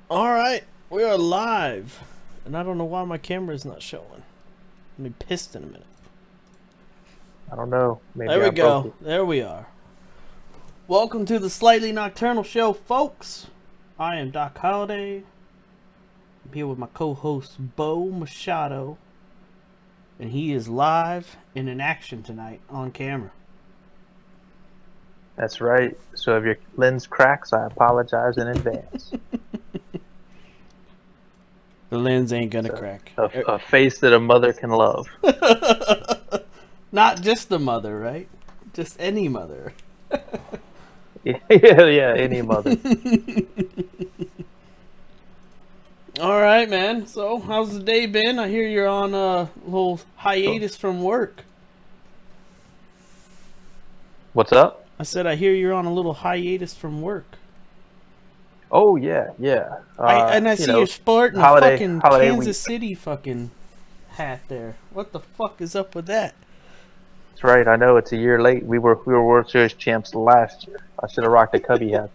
All right, we are live, and I don't know why my camera is not showing. I'll be pissed in a minute. I don't know. There Maybe we I broke go. it. There we are. Welcome to the Slightly Nocturnal Show, folks. I am Doc Holiday. I'm here with my co-host Bo Machado, and he is live and in action tonight on camera. That's right. So if your lens cracks, I apologize in advance. The lens ain't gonna So, crack. a face that a mother can love. Not just the mother, right? Just any mother. Yeah, any mother. All right, man. So, how's the day been? I hear you're on a little hiatus from work. What's up? I said I hear you're on a little hiatus from work. Oh yeah, yeah. I You see you're know, sporting a holiday fucking holiday Kansas week. City fucking hat there. What the fuck is up with that? That's right. I know it's a year late. We were World Series champs last year. I should have rocked a Cubby hat.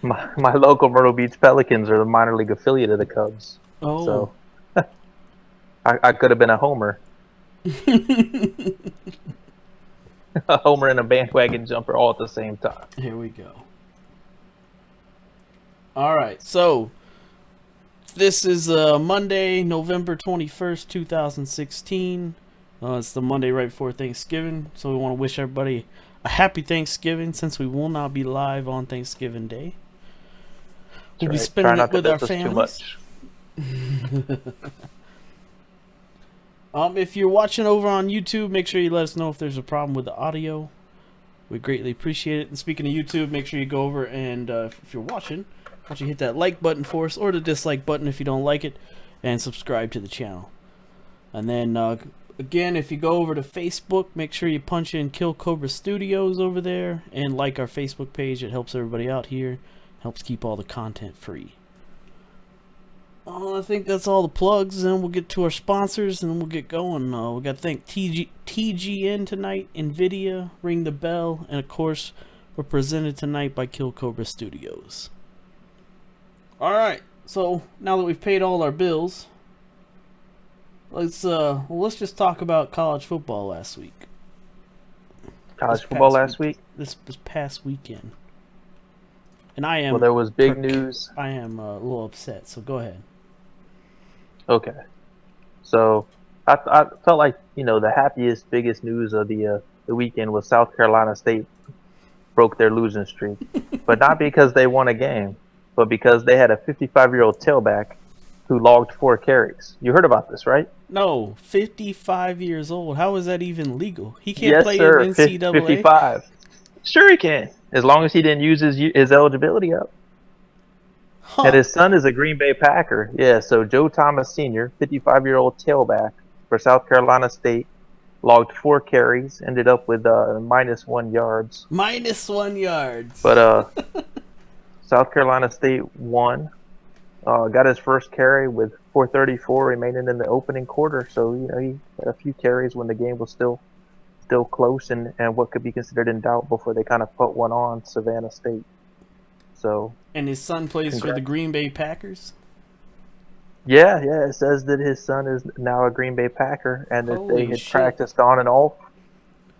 My local Myrtle Beach Pelicans are the minor league affiliate of the Cubs. Oh. So I could have been a homer. A homer and a bandwagon jumper all at the same time. Here we go. All right, so this is Monday, November 21st, 2016. It's the Monday right before Thanksgiving, so we want to wish everybody a happy Thanksgiving since we will not be live on Thanksgiving Day. We'll be Right. spending Try it not to with our miss us too families. much. If you're watching over on YouTube, make sure you let us know if there's a problem with the audio. We greatly appreciate it. And speaking of YouTube, make sure you go over and if you're watching, why don't you hit that like button for us, or the dislike button if you don't like it, and subscribe to the channel. And then again, if you go over to Facebook, make sure you punch in Kill Cobra Studios over there and like our Facebook page. It helps everybody out here, helps keep all the content free. I think that's all the plugs, and we'll get to our sponsors, and we'll get going. We got to thank TGN tonight, NVIDIA, Ring the Bell, and of course, we're presented tonight by Kill Cobra Studios. Alright, so now that we've paid all our bills, let's just talk about college football last week. College football last week? This past weekend. And I am... Well, there was big news. I am a little upset, so go ahead. Okay. So, I felt like, the happiest, biggest news of the weekend was South Carolina State broke their losing streak. But not because they won a game, but because they had a 55-year-old tailback who logged 4 carries. You heard about this, right? No, 55 years old. How is that even legal? He can't Yes, play sir. in NCAA? 55. Sure he can, as long as he didn't use his eligibility up. Huh. And his son is a Green Bay Packer. Yeah, so Joe Thomas Sr., 55-year-old tailback for South Carolina State, logged 4 carries, ended up with -1 yards. -1 yards. But South Carolina State won. Got his first carry with 4:34 remaining in the opening quarter. So, he had a few carries when the game was still close and what could be considered in doubt before they kind of put one on Savannah State. So. And his son plays for the Green Bay Packers? Yeah, it says that his son is now a Green Bay Packer and that they had practiced on and off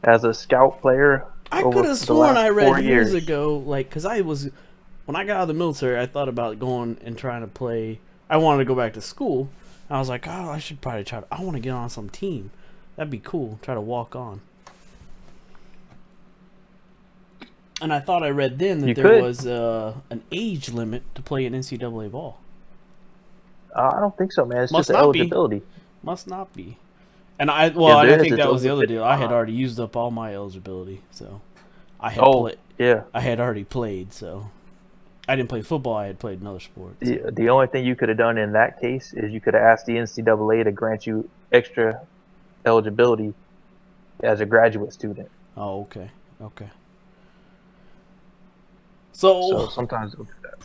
as a scout player. I could have sworn I read years ago, because when I got out of the military, I thought about going and trying to play. I wanted to go back to school. I was like, I should probably I want to get on some team. That'd be cool. Try to walk on. And I thought I read then that there was an age limit to play in NCAA ball. I don't think so, man. It's just eligibility. Must not be. And I think that was the other deal. I had already used up all my eligibility, so I had I had already played, so I didn't play football. I had played another sport. So. The only thing you could have done in that case is you could have asked the NCAA to grant you extra eligibility as a graduate student. Oh, okay. So sometimes they'll do that.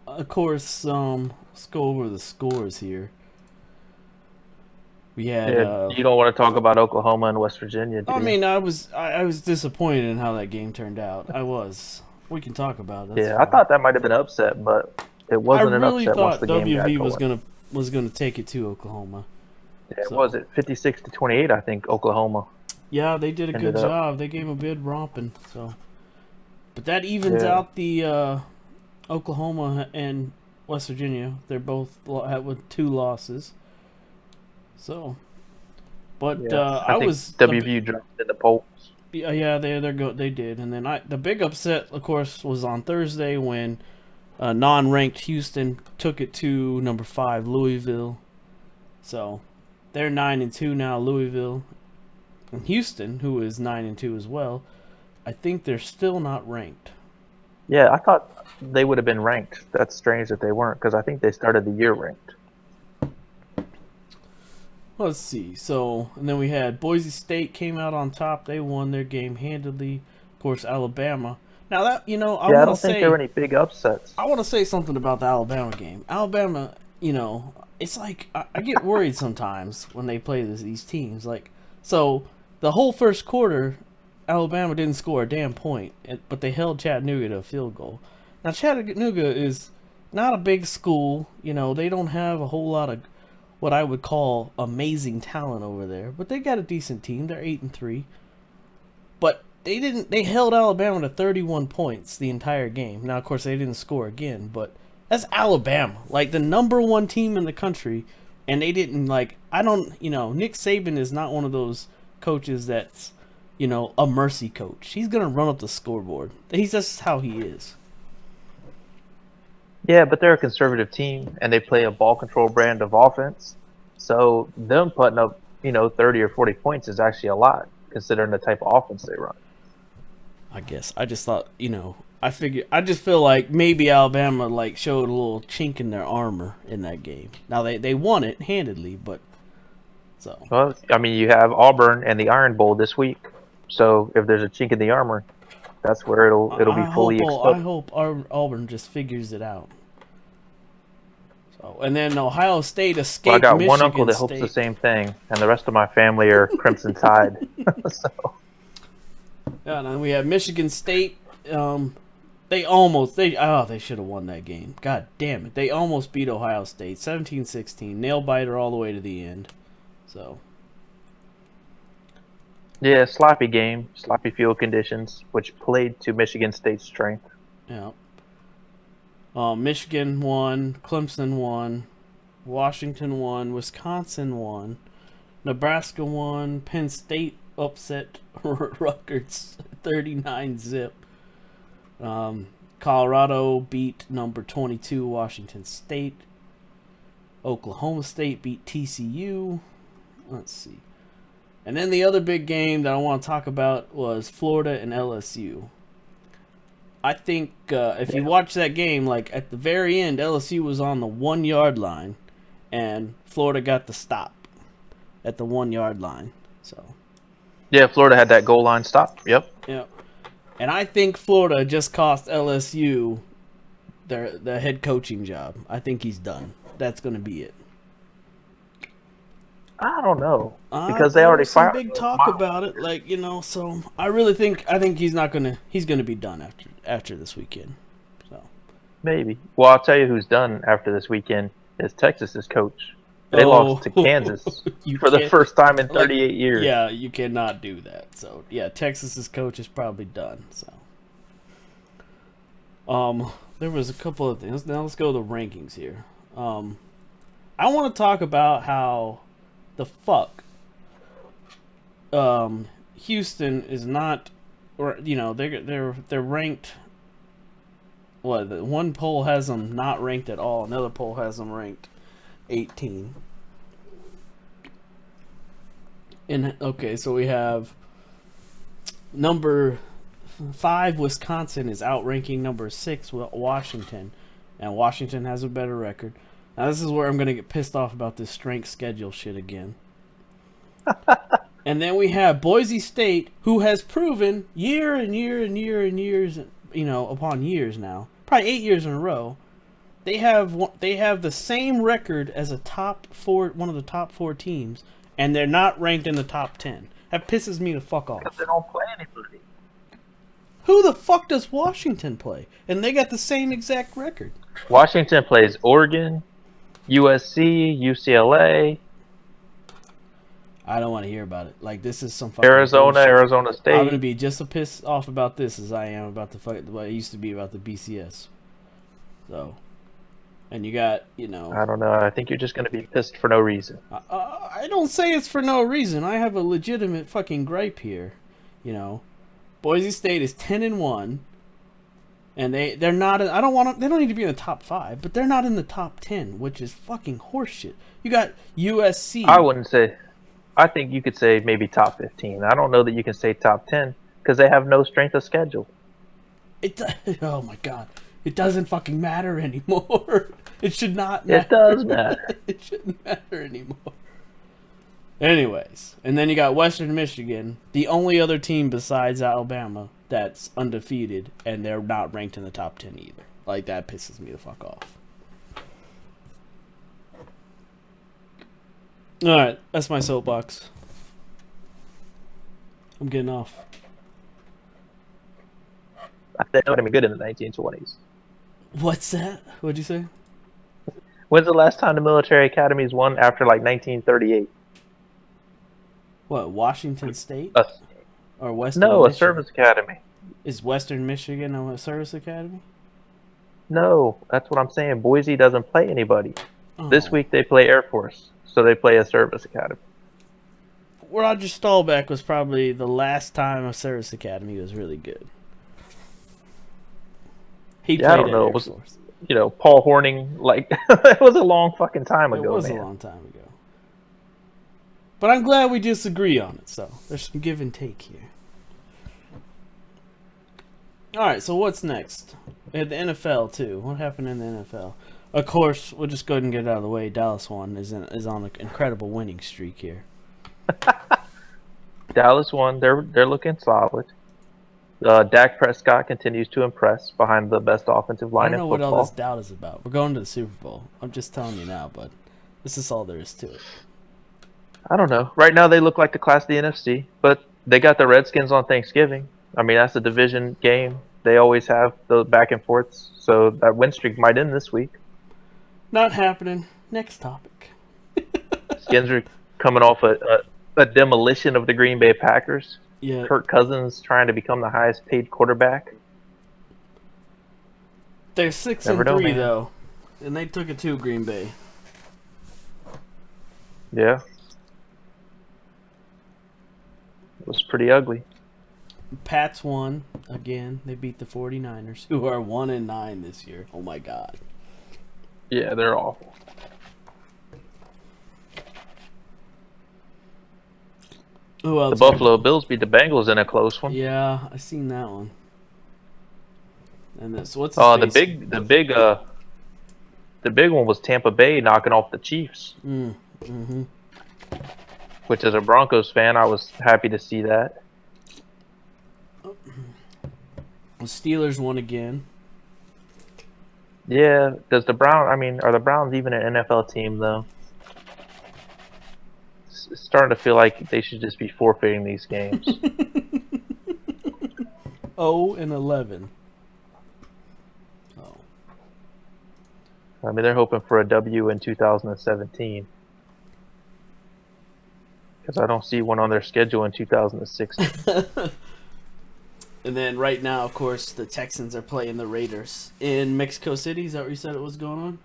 Of course, let's go over the scores here. We had. You don't want to talk about Oklahoma and West Virginia, do you? I mean, I was disappointed in how that game turned out. I was. We can talk about it. That's Yeah, I fine. thought that might have been an upset, but it I wasn't an really upset once thought the game got WV going. was gonna take it to Oklahoma. Yeah, was So it 56-28? I think Oklahoma yeah, they did a good ended up. job. They gave him a bid romping. So, but that evens Yeah, out the Oklahoma and West Virginia. They're both with 2 losses. So, but yeah. I I think was WVU dropped in the polls. yeah, they did. And then the big upset, of course, was on Thursday when non-ranked Houston took it to number 5 Louisville. So they're 9-2 now. Louisville and Houston, who is 9-2 as well. I think they're still not ranked. Yeah, I thought they would have been ranked. That's strange that they weren't because I think they started the year ranked. Let's see. So, and then we had Boise State came out on top. They won their game handily. Of course, Alabama. Now that I Yeah, I want to don't think there were say any big upsets. I want to say something about the Alabama game. Alabama, it's like I get worried sometimes when they play these teams. Like, so the whole first quarter, Alabama didn't score a damn point, but they held Chattanooga to a field goal. Now Chattanooga is not a big school. They don't have a whole lot of what I would call amazing talent over there, but they got a decent team. They're 8-3, but they held Alabama to 31 points the entire game. Now, of course, they didn't score again, but that's Alabama, like the number 1 team in the country, and they didn't I don't, Nick Saban is not one of those coaches that's, a mercy coach. He's gonna run up the scoreboard. He's just how he is. Yeah, but they're a conservative team and they play a ball control brand of offense. So them putting up, 30 or 40 points is actually a lot considering the type of offense they run. I guess I just thought, I just feel like maybe Alabama showed a little chink in their armor in that game. Now they won it handedly, but so Well, I mean, you have Auburn and the Iron Bowl this week. So if there's a chink in the armor, that's where it'll be fully I exposed. hope Auburn just figures it out. So and then Ohio State Well, I escaped got one uncle Michigan that hopes the State. same thing, and the rest of my family are Crimson Tide. So Yeah, and then we have Michigan State. They should have won that game. God damn it. They almost beat Ohio State 17-16. Nail biter all the way to the end. So yeah, sloppy game, sloppy field conditions, which played to Michigan State's strength. yeah. Michigan won, Clemson won, Washington won, Wisconsin won, Nebraska won, Penn State upset Rutgers 39-zip. Colorado beat number 22 Washington State. Oklahoma State beat TCU. Let's see. And then the other big game that I want to talk about was Florida and LSU. I think if you watch that game, at the very end, LSU was on the 1-yard line, and Florida got the stop at the 1-yard line. So Yeah, Florida had that goal line stop. Yep. yeah, and I think Florida just cost LSU the head coaching job. I think he's done. That's going to be it. I don't know because they already some fired big talk about it, So I really think he's gonna be done after this weekend. So maybe. Well, I'll tell you who's done after this weekend is Texas's coach. They lost to Kansas for the first time in 38 years. Yeah, you cannot do that. So yeah, Texas's coach is probably done. So there was a couple of things. Now let's go to the rankings here. I want to talk about how the fuck Houston is not, or they're ranked. What, one poll has them not ranked at all. Another poll has them ranked 18. And okay, so we have number 5 Wisconsin is outranking number 6 Washington, and Washington has a better record. Now this is where I'm gonna get pissed off about this strength schedule shit again. And then we have Boise State, who has proven year and year and year and years, upon years now, probably 8 years in a row, they have the same record as one of the top 4 teams, and they're not ranked in the top 10. That pisses me the fuck off. Because they don't play anybody. Who the fuck does Washington play? And they got the same exact record. Washington plays Oregon, USC, UCLA, I don't want to hear about it. Like, this is some fucking Arizona, bullshit. Arizona State. I'm gonna be just as pissed off about this as I am about what it used to be about the BCS. So, and you got, I don't know. I think you're just gonna be pissed for no reason. I don't say it's for no reason. I have a legitimate fucking gripe here. Boise State is 10-1, and they're not. I don't want them. They don't need to be in the top 5, but they're not in the top 10, which is fucking horseshit. You got USC. I wouldn't say. I think you could say maybe top 15. I don't know that you can say top 10 because they have no strength of schedule. Oh my god. It doesn't fucking matter anymore. It should not matter. It does matter. It shouldn't matter anymore. Anyways, and then you got Western Michigan, the only other team besides Alabama that's undefeated, and they're not ranked in the top 10 either. Like, that pisses me the fuck off. Alright, that's my soapbox. I'm getting off. They would have been good in the 1920s. What's that? What'd you say? When's the last time the military academies won after like 1938? What, Washington State? Or Western No, Michigan? a service academy. Is Western Michigan a service academy? No, that's what I'm saying. Boise doesn't play anybody. Oh. This week they play Air Force, so they play a service academy. Roger Staubach was probably the last time a service academy was really good. He played I don't at know. Air It was, Force. Paul Horning. Like it was a long fucking time ago. It was man. a long time ago. But I'm glad we disagree on it, so there's some give and take here. Alright, so what's next? We had the NFL, too. What happened in the NFL? Of course, we'll just go ahead and get it out of the way. Dallas won is on an incredible winning streak here. Dallas won. They're looking solid. Dak Prescott continues to impress behind the best offensive line I don't know in football. what all this doubt is about. We're going to the Super Bowl. I'm just telling you now, but this is all there is to it. I don't know. Right now they look like the class of the NFC, but they got the Redskins on Thanksgiving. I mean, that's a division game. They always have the back and forths, so that win streak might end this week. Not happening. Next topic. Skins are coming off a demolition of the Green Bay Packers. Yeah. Kirk Cousins trying to become the highest paid quarterback. They're 6-3 man. though, and they took it to Green Bay. Yeah. It was pretty ugly. Pats won again. They beat the 49ers, who are 1-9 this year. Oh my god. Yeah, they're awful. Who else? The Buffalo Bills beat the Bengals in a close one. Yeah, I seen that one. And this what's his The face? big one was Tampa Bay knocking off the Chiefs. Mm-hmm. Which, as a Broncos fan, I was happy to see that. The Steelers won again. Yeah, are the Browns even an NFL team though? It's starting to feel like they should just be forfeiting these games. 0-11. Oh. I mean, they're hoping for a W in 2017. Because I don't see one on their schedule in 2016. And then right now, of course, the Texans are playing the Raiders in Mexico City. Is that what you said it was going on?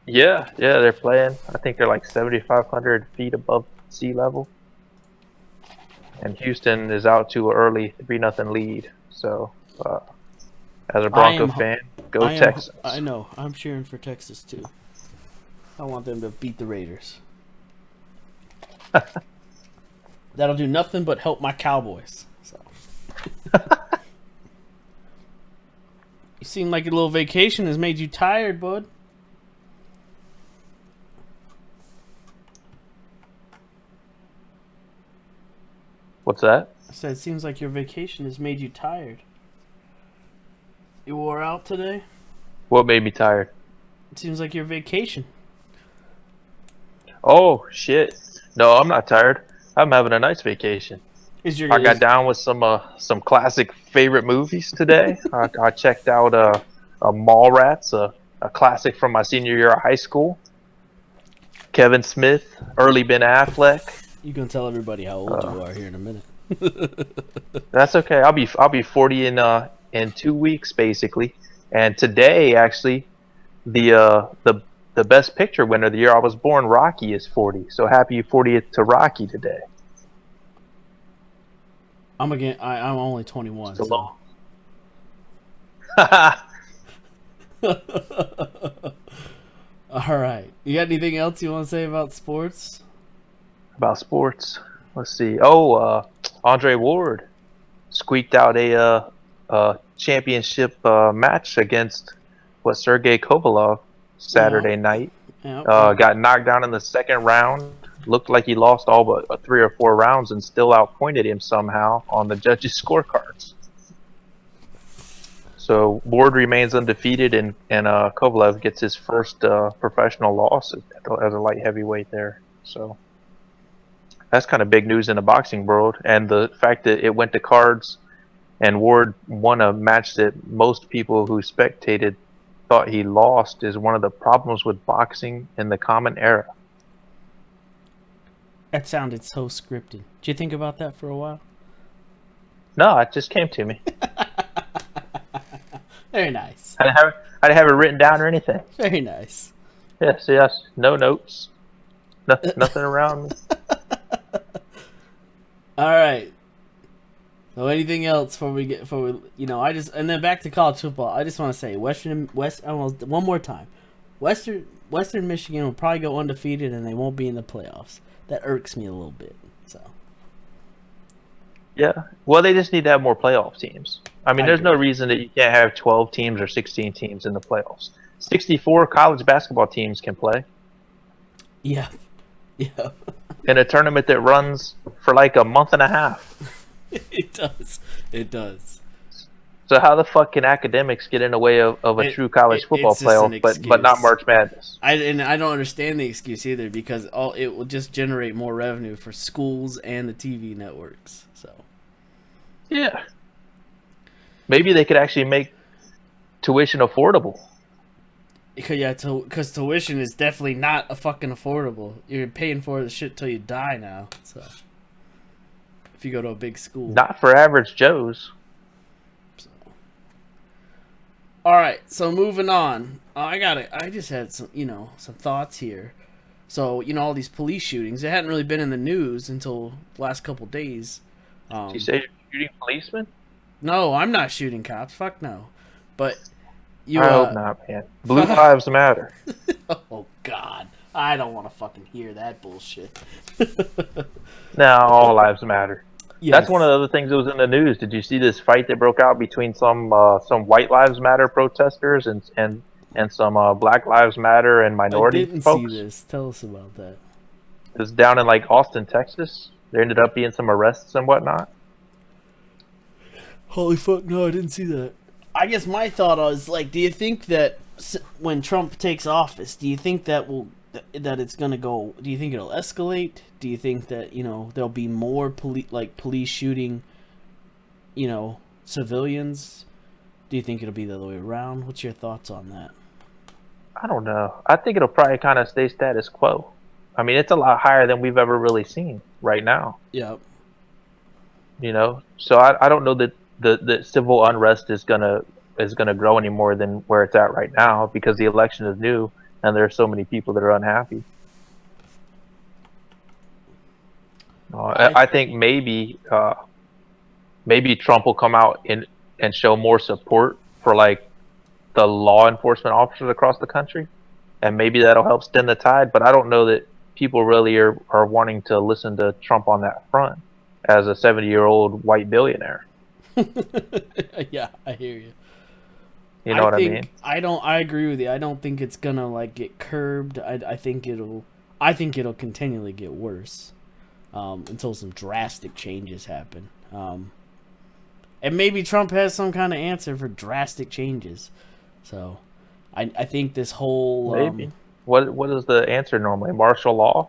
Yeah, they're playing. I think they're like 7,500 feet above sea level. And Houston is out to an early 3-0 lead. So, as a Bronco fan, go Texans. I know. I'm cheering for Texas, too. I want them to beat the Raiders. That'll do nothing but help my Cowboys. So. You seem like a little vacation has made you tired, bud. What's that? I said it seems like your vacation has made you tired. You wore out today? What made me tired? It seems like your vacation. Oh, shit. No, I'm not tired. I'm having a nice vacation. I got down with some classic favorite movies today. I checked out Mallrats, a classic from my senior year of high school. Kevin Smith, early Ben Affleck. You can tell everybody how old you are here in a minute. That's okay. I'll be 40 in 2 weeks basically. And today actually the best picture winner of the year I was born, Rocky, is 40. So happy 40th to Rocky today. I'm only 21, so. All right. You got anything else you want to say about sports? About sports, let's see. Andre Ward squeaked out a championship match against Sergey Kovalev Saturday night. Got knocked down in the second round. Looked like he lost all but 3 or 4 rounds and still outpointed him somehow on the judges' scorecards. So Ward remains undefeated, and Kovalev gets his first professional loss as a light heavyweight there. So that's kind of big news in the boxing world, and the fact that it went to cards, and Ward won a match that most people who spectated thought he lost is one of the problems with boxing in the common era. That sounded so scripted. Did you think about that for a while? No, it just came to me. Very nice. I didn't have it written down or anything. Very nice. Yes. No notes. Nothing around me. All right. So anything else before we and then back to college football. I just want to say one more time. Western Michigan will probably go undefeated and they won't be in the playoffs. That irks me a little bit. So. Yeah. Well, they just need to have more playoff teams. I mean, there's no reason that you can't have 12 teams or 16 teams in the playoffs. 64 college basketball teams can play. Yeah. Yeah. In a tournament that runs for like a month and a half. It does. So how the fuck can academics get in the way of a true college football playoff, but not March Madness? I don't understand the excuse either, because it will just generate more revenue for schools and the TV networks. So yeah, maybe they could actually make tuition affordable. Because tuition is definitely not a fucking affordable. You're paying for the shit till you die now. So if you go to a big school, not for average Joes. All right, so moving on. I just had some thoughts here. So all these police shootings, it hadn't really been in the news until the last couple days. Did you say you're shooting policemen? No, I'm not shooting cops. Fuck no. But I hope not, man. Blue lives matter. Oh God, I don't want to fucking hear that bullshit. No, all lives matter. Yes. That's one of the other things that was in the news. Did you see this fight that broke out between some White Lives Matter protesters and some Black Lives Matter and minority folks? I didn't see this. Tell us about that. It was down in like Austin, Texas. There ended up being some arrests and whatnot. Holy fuck! No, I didn't see that. I guess my thought was like, do you think that when Trump takes office, do you think that it's gonna go? Do you think it'll escalate? Do you think that there'll be more police shooting, civilians? Do you think it'll be the other way around? What's your thoughts on that? I don't know. I think it'll probably kind of stay status quo. I mean, it's a lot higher than we've ever really seen right now. Yeah. So I don't know that the civil unrest is gonna grow any more than where it's at right now, because the election is new and there are so many people that are unhappy. I think maybe Trump will come out and show more support for like the law enforcement officers across the country, and maybe that'll help stem the tide. But I don't know that people really are wanting to listen to Trump on that front as a 70-year-old white billionaire. Yeah, I hear you. You know what I mean? I agree with you. I don't think it's gonna like get curbed. I think it'll continually get worse until some drastic changes happen. And maybe Trump has some kind of answer for drastic changes. So I think this whole maybe what is the answer normally? Martial law?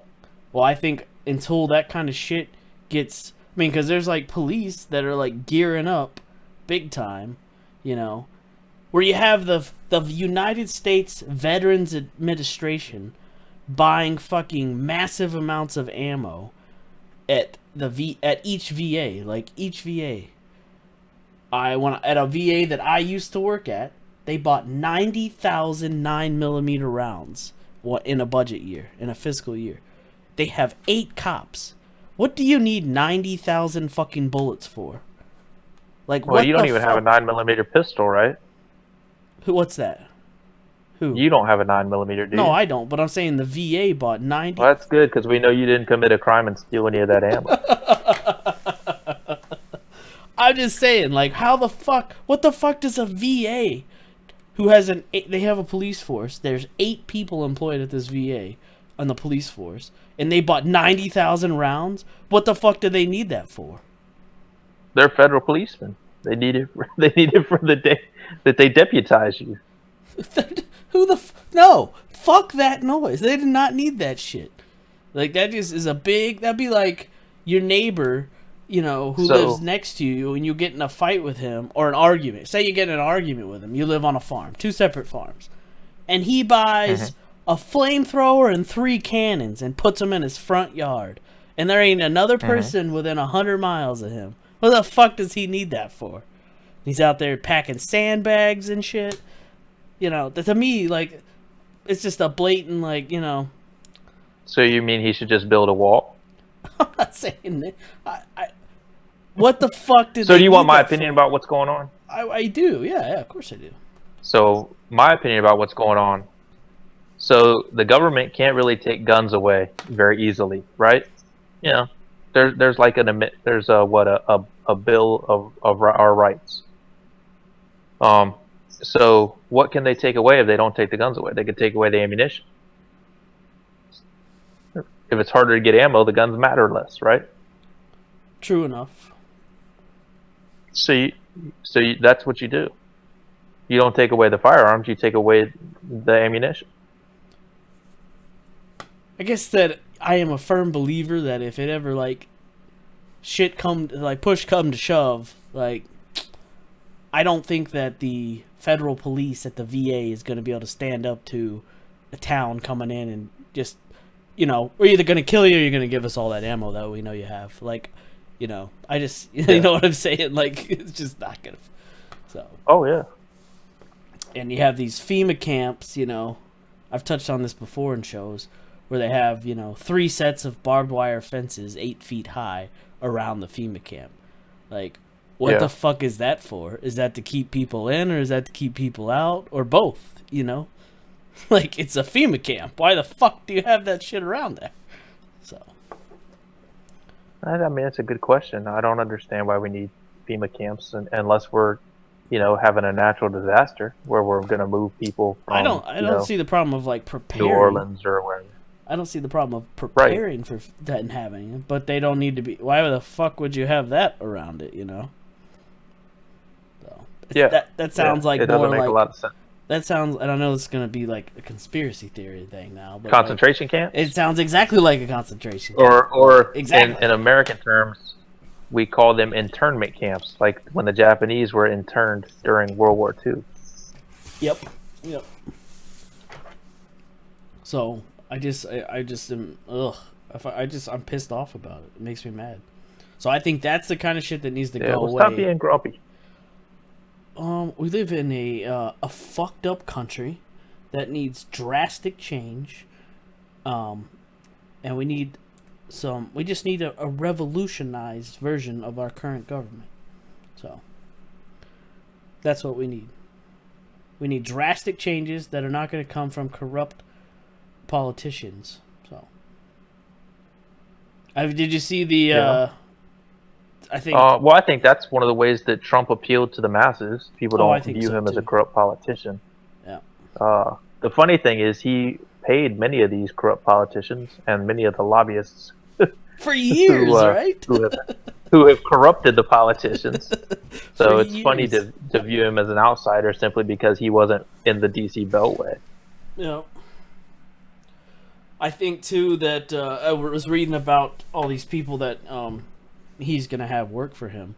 Well, I think until that kind of shit gets mean, because there's like police that are like gearing up big time, you know, where you have the United States Veterans Administration buying fucking massive amounts of ammo at each VA, like each VA. At a VA that I used to work at, they bought 90,000 9mm rounds in a budget year, in a fiscal year. They have 8 cops. What do you need 90,000 fucking bullets for? Like, well, you don't even have a 9mm pistol, right? What's that? Who? You don't have a 9mm, do you? No, I don't, but I'm saying the VA bought 90. Well, that's good, because we know you didn't commit a crime and steal any of that ammo. I'm just saying, like, what the fuck does a VA who has they have a police force, there's 8 people employed at this VA on the police force, and they bought 90,000 rounds? What the fuck do they need that for? They're federal policemen. They need it for the day that they deputize you. No, fuck that noise. They did not need that shit. Like, that just is that'd be like your neighbor, you know, who lives next to you, and you get in a fight with him, or an argument. Say you get in an argument with him. You live on a farm, 2 separate farms. And he buys a flamethrower and 3 cannons and puts them in his front yard. And there ain't another person within 100 miles of him. What the fuck does he need that for? He's out there packing sandbags and shit. You know, to me, like, it's just a blatant, like, you know. So you mean he should just build a wall? I'm not saying that. What the fuck did? So do you want my opinion about what's going on? I do. Yeah, of course I do. So my opinion about what's going on. So the government can't really take guns away very easily, right? You know, there's like a bill of our rights. So what can they take away if they don't take the guns away? They could take away the ammunition. If it's harder to get ammo, the guns matter less, right? True enough. So that's what you do. You don't take away the firearms, you take away the ammunition. I guess that I am a firm believer that if it ever, like, push come to shove, like, I don't think that the federal police at the VA is going to be able to stand up to a town coming in and just, you know, we're either going to kill you or you're going to give us all that ammo that we know you have. Like, you know, I just, you know what I'm saying? Like, it's just not going to. So. Oh, yeah. And you have these FEMA camps, you know, I've touched on this before in shows, where they have, you know, 3 sets of barbed wire fences 8 feet high around the FEMA camp. Like, what the fuck is that for? Is that to keep people in, or is that to keep people out, or both, you know? Like, it's a FEMA camp. Why the fuck do you have that shit around there? So. I mean, that's a good question. I don't understand why we need FEMA camps unless we're, you know, having a natural disaster where we're going to move people from, I don't see the problem of, like, preparing. New Orleans or wherever. I don't see the problem of preparing for that and having it, but they don't need to be. Why the fuck would you have that around it, you know? So, that sounds like it more doesn't make like a lot of sense. That sounds, and I know it's going to be like a conspiracy theory thing now. But concentration camp? It sounds exactly like a concentration camp. Or exactly. in American terms, we call them internment camps, like when the Japanese were interned during World War II. Yep. So I just am I'm pissed off about it. It makes me mad. So I think that's the kind of shit that needs to go away. Stop being grumpy. We live in a fucked up country that needs drastic change, and we just need a revolutionized version of our current government. So that's what we need. We need drastic changes that are not going to come from corrupt politicians. So, did you see the? I think. Well, I think that's one of the ways that Trump appealed to the masses. People don't view him as a corrupt politician. Yeah. The funny thing is, he paid many of these corrupt politicians and many of the lobbyists for years, right? who have corrupted the politicians. So it's funny to view him as an outsider simply because he wasn't in the DC Beltway. Yeah. I think too that I was reading about all these people that he's going to have work for him.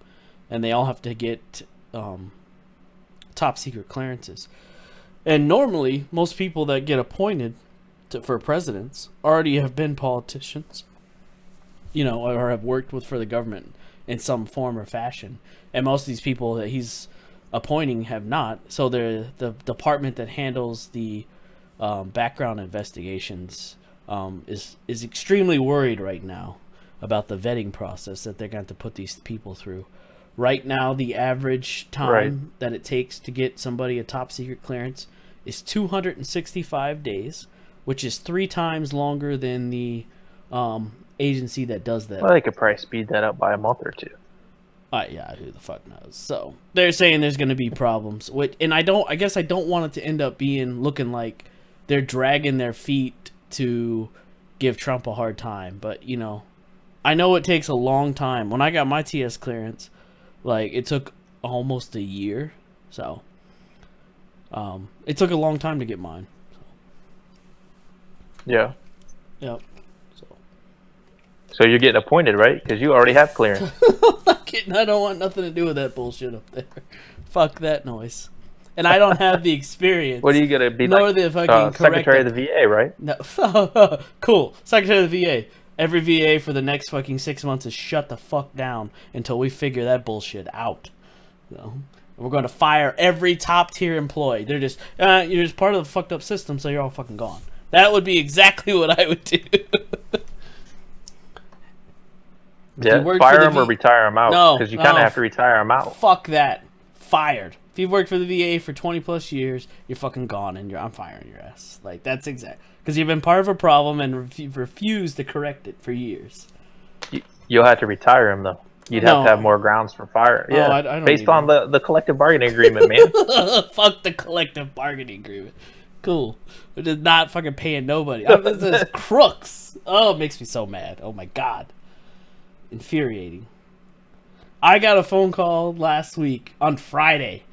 And they all have to get top secret clearances. And normally, most people that get appointed for presidents already have been politicians, or have worked for the government in some form or fashion. And most of these people that he's appointing have not. So the department that handles the background investigations is extremely worried right now about the vetting process that they're going to put these people through. Right now, the average time that it takes to get somebody a top secret clearance is 265 days, which is 3 times longer than the agency that does that. Well, they could probably speed that up by a month or 2. Yeah, who the fuck knows? So they're saying there's going to be problems, and I guess I don't want it to end up looking like they're dragging their feet to give Trump a hard time. But I know it takes a long time. When I got my TS clearance, it took almost a year, so it took a long time to get mine. So. Yeah. Yep. So you're getting appointed, right? Because you already have clearance. I don't want nothing to do with that bullshit up there. Fuck that noise. And I don't have the experience. What are you gonna be nor the fucking Secretary of the VA, right? No. Cool. Secretary of the VA. Every VA for the next fucking 6 months is shut the fuck down until we figure that bullshit out. We're going to fire every top tier employee. They're just you're just part of the fucked up system, so you're all fucking gone. That would be exactly what I would do. Yeah, fire them or retire them out. No, because you kind of have to retire them out. Fuck that. Fired. If you've worked for the VA for 20 plus years, you're fucking gone, and I'm firing your ass. That's exact. Because you've been part of a problem and refused to correct it for years. You'll have to retire him, though. You'd have to have more grounds for fire. Yeah, I don't based on the collective bargaining agreement, man. Fuck the collective bargaining agreement. Cool. We're just not fucking paying nobody. This is crooks. Oh, it makes me so mad. Oh my god. Infuriating. I got a phone call last week on Friday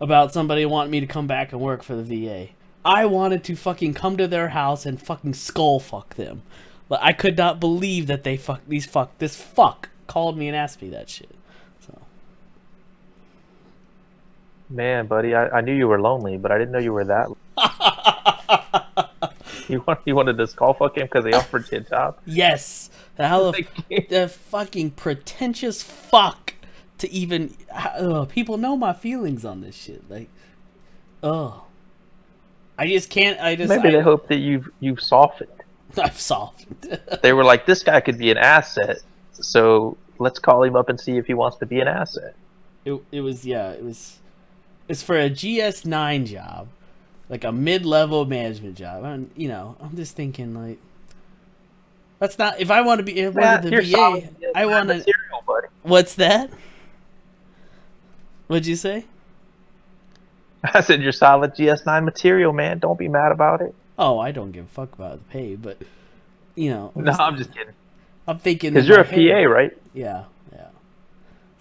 about somebody wanting me to come back and work for the VA. I wanted to fucking come to their house and fucking skull fuck them. But I could not believe that this fuck called me and asked me that shit. So. Man, buddy, I knew you were lonely, but I didn't know you were that. You wanted to skull fuck him because they offered you a job? Yes. The fucking pretentious fuck to even people know my feelings on this shit. I just can't. Maybe they hope that you've softened. I've softened. They were like, this guy could be an asset, so let's call him up and see if he wants to be an asset. It's for a GS9 job, like a mid-level management job. And I'm just thinking that's not. If I want to be the VA, I want to. What's that? What'd you say? I said you're solid GS9 material, man. Don't be mad about it. Oh, I don't give a fuck about the pay, but I'm just kidding. I'm thinking because you're a PA, right? Yeah.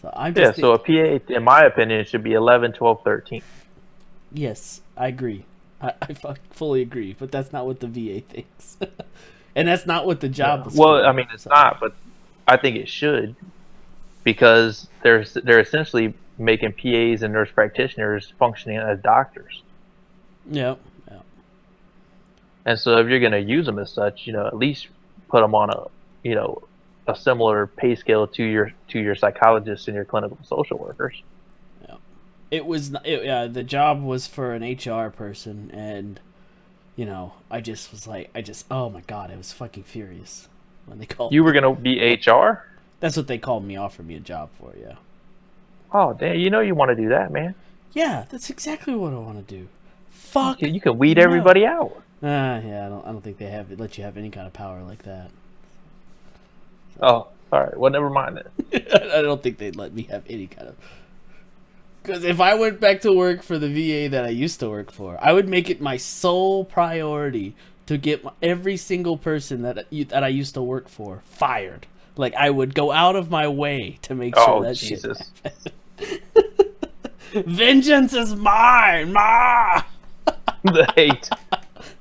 So I'm just so a PA, in my opinion, should be 11, 12, 13. Yes, I agree. I fully agree, but that's not what the VA thinks, and that's not what the job is. Well, I mean, it's not, but I think it should, because they're essentially making PAs and nurse practitioners functioning as doctors. Yeah. And so if you're going to use them as such, at least put them on a similar pay scale to your psychologists and your clinical social workers. Yeah. The job was for an HR person, and I just was oh my god, I was fucking furious when they called. You were going to be HR? That's what they called me, offered me a job for, yeah. Oh, damn, you want to do that, man. Yeah, that's exactly what I want to do. Fuck. You can weed everybody out. Yeah, I don't think they let you have any kind of power like that. So. Oh, all right. Well, never mind then. I don't think they'd let me have any kind of. Because if I went back to work for the VA that I used to work for, I would make it my sole priority to get every single person that I used to work for fired. I would go out of my way to make sure that Jesus. shit happened. Vengeance is mine, ma. The hate.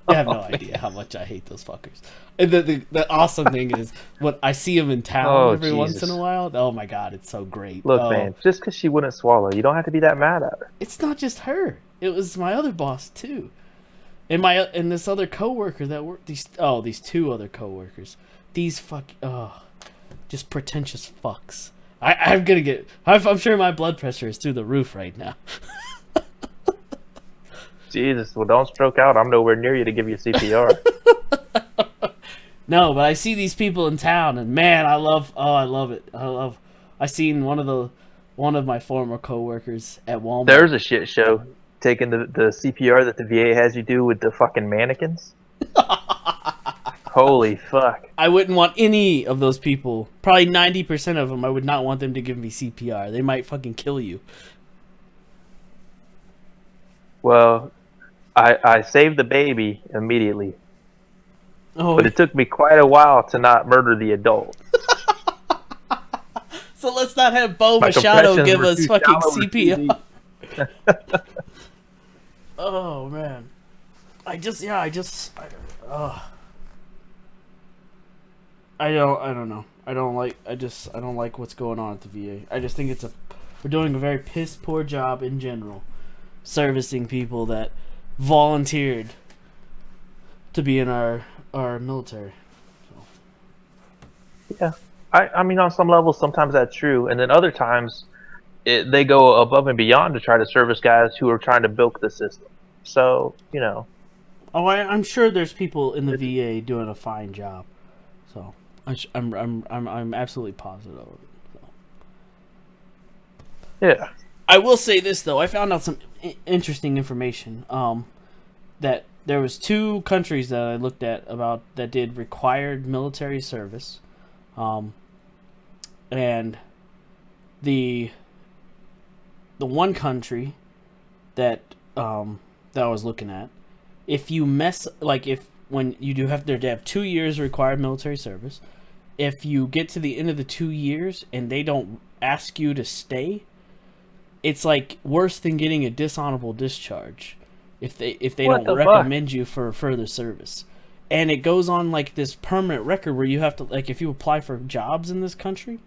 You have no idea how much I hate those fuckers. And the awesome thing is, when I see them in town every once in a while, oh my god, it's so great. Look, man, just because she wouldn't swallow, you don't have to be that mad at her. It's not just her. It was my other boss too, and this other coworker that worked these two other coworkers. These just pretentious fucks. I'm sure my blood pressure is through the roof right now. Jesus, well, don't stroke out. I'm nowhere near you to give you CPR. No, but I see these people in town, and man, I love it. I seen one of my former coworkers at Walmart. There's a shit show taking the CPR that the VA has you do with the fucking mannequins. Holy fuck. I wouldn't want any of those people. Probably 90% of them, I would not want them to give me CPR. They might fucking kill you. Well, I saved the baby immediately. Oh, but it took me quite a while to not murder the adult. So let's not have Bo Machado give us fucking CPR. Oh man. I don't know. I don't like what's going on at the VA. I just think we're doing a very piss poor job in general servicing people that volunteered to be in our military. So. Yeah. I mean, on some levels, sometimes that's true. And then other times, they go above and beyond to try to service guys who are trying to bilk the system. So, you know. Oh, I'm sure there's people in the VA doing a fine job. So, I'm absolutely positive of it. So. Yeah. I will say this, though. I found out some interesting information. That there was 2 countries that I looked at that did required military service. And the one country that I was looking at, when you do have to have 2 years required military service, if you get to the end of the 2 years and they don't ask you to stay, it's like worse than getting a dishonorable discharge if they don't recommend you for further service. And it goes on like this permanent record where you have to, like, if you apply for jobs in this country,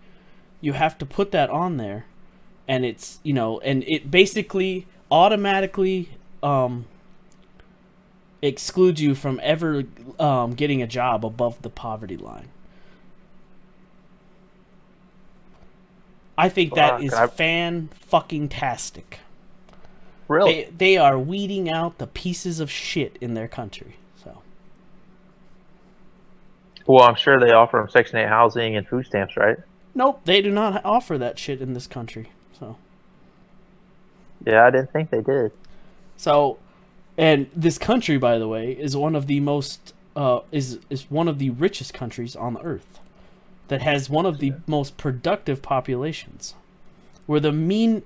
you have to put that on there, and it's, you know, and it basically automatically excludes you from ever getting a job above the poverty line. I think that is fan-fucking-tastic. Really? They are weeding out the pieces of shit in their country. So. Well, I'm sure they offer them Section 8 housing and food stamps, right? Nope, they do not offer that shit in this country. So. Yeah, I didn't think they did. So, and this country, by the way, is one of the most is one of the richest countries on the earth, that has one of the most productive populations, where the mean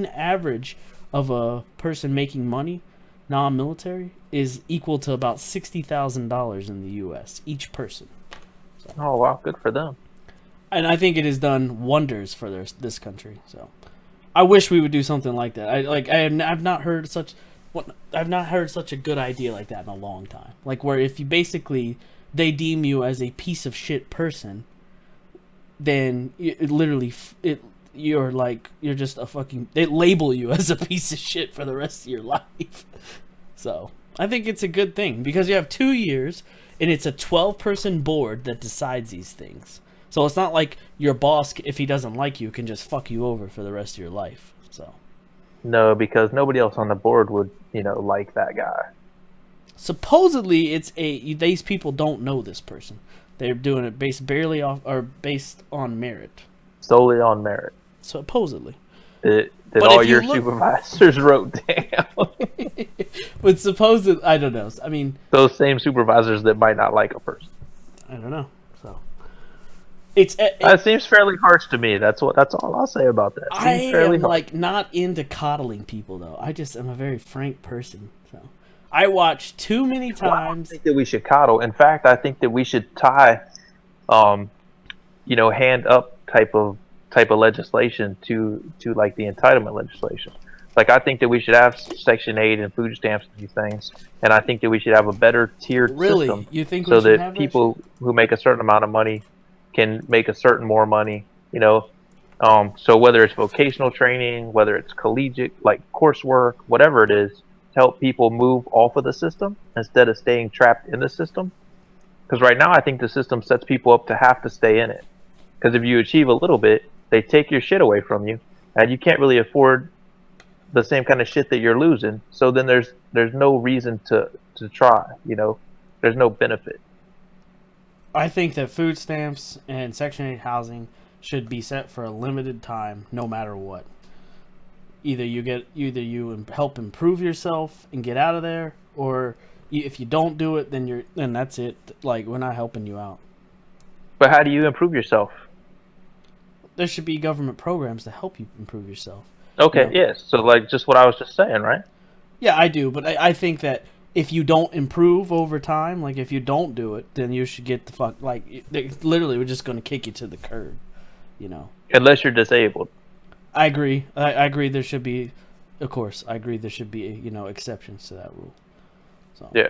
average of a person making money, non-military, is equal to about $60,000 in the U.S. each person. So. Oh wow, good for them. And I think it has done wonders for this country. So, I wish we would do something like that. I've not heard such a good idea like that in a long time. Like, where if you basically, they deem you as a piece of shit person, then you're just a fucking, they label you as a piece of shit for the rest of your life. So I think it's a good thing, because you have 2 years and it's a 12-person board that decides these things. So it's not like your boss, if he doesn't like you, can just fuck you over for the rest of your life. So. No, because nobody else on the board would, like that guy. Supposedly, these people don't know this person. They're doing it based on merit. Solely on merit. Supposedly. That all your supervisors wrote down. But supposedly, I don't know. I mean, those same supervisors that might not like a person. I don't know. So that seems fairly harsh to me. That's all I'll say about that. I am not into coddling people, though. I just am a very frank person. So I watch too many times. Well, I don't think that we should coddle. In fact, I think that we should tie, hand up type of legislation to like the entitlement legislation. Like, I think that we should have Section 8 and food stamps and these things, and I think that we should have a better tiered Really? system, You think we so should that have people who make a certain amount of money can make a certain more money. You know, so whether it's vocational training, whether it's collegiate like coursework, whatever it is, to help people move off of the system instead of staying trapped in the system. Because right now, I think the system sets people up to have to stay in it. Because if you achieve a little bit, they take your shit away from you, and you can't really afford the same kind of shit that you're losing. So then there's no reason to try. You know, there's no benefit. I think that food stamps and Section 8 housing should be set for a limited time, no matter what. Either you help improve yourself and get out of there, or if you don't do it, then that's it. Like, we're not helping you out. But how do you improve yourself? There should be government programs to help you improve yourself. Okay, You know? yes. So like just what I was just saying, right? Yeah, I do, but I think that if you don't improve over time, like if you don't do it, then you should get the fuck, like, literally we're just going to kick you to the curb, you know. Unless you're disabled. I agree. I agree there should be, of course, I agree there should be, you know, exceptions to that rule. So. Yeah.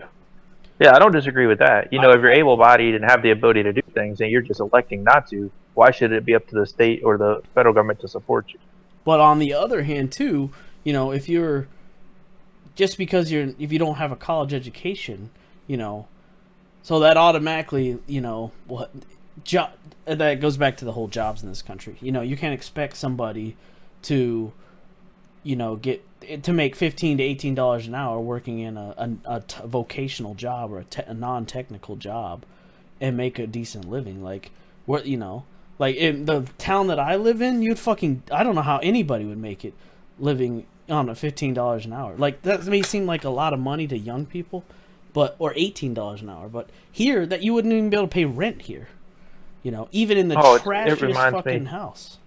Yeah, I don't disagree with that. You know, if you're able-bodied and have the ability to do things and you're just electing not to, why should it be up to the state or the federal government to support you? But on the other hand, too, you know, if you don't have a college education, you know, so that automatically, you know, that goes back to the whole jobs in this country. You know, you can't expect somebody to, you know, to make $15 to $18 an hour working in a vocational job or a non-technical job and make a decent living. Like, what, you know, like in the town that I live in, I don't know how anybody would make it living on a $15 an hour. Like, that may seem like a lot of money to young people, or $18 an hour. But here, that you wouldn't even be able to pay rent here. You know, even in the trashiest fucking house.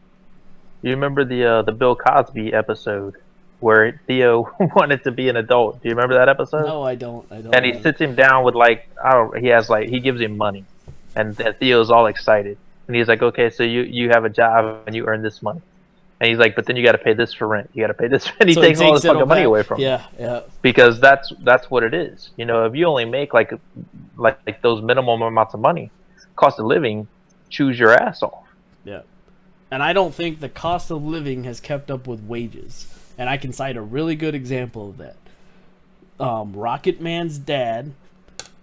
You remember the Bill Cosby episode where Theo wanted to be an adult? Do you remember that episode? No, I don't. And he sits him down with he gives him money, and Theo's all excited, and he's like, okay, so you have a job and you earn this money, and he's like, but then you got to pay this for rent, you got to pay this, and he takes all this fucking money away from him. Yeah. Because that's what it is. You know, if you only make like those minimum amounts of money, cost of living, choose your ass off. Yeah. And I don't think the cost of living has kept up with wages. And I can cite a really good example of that. Rocket Man's dad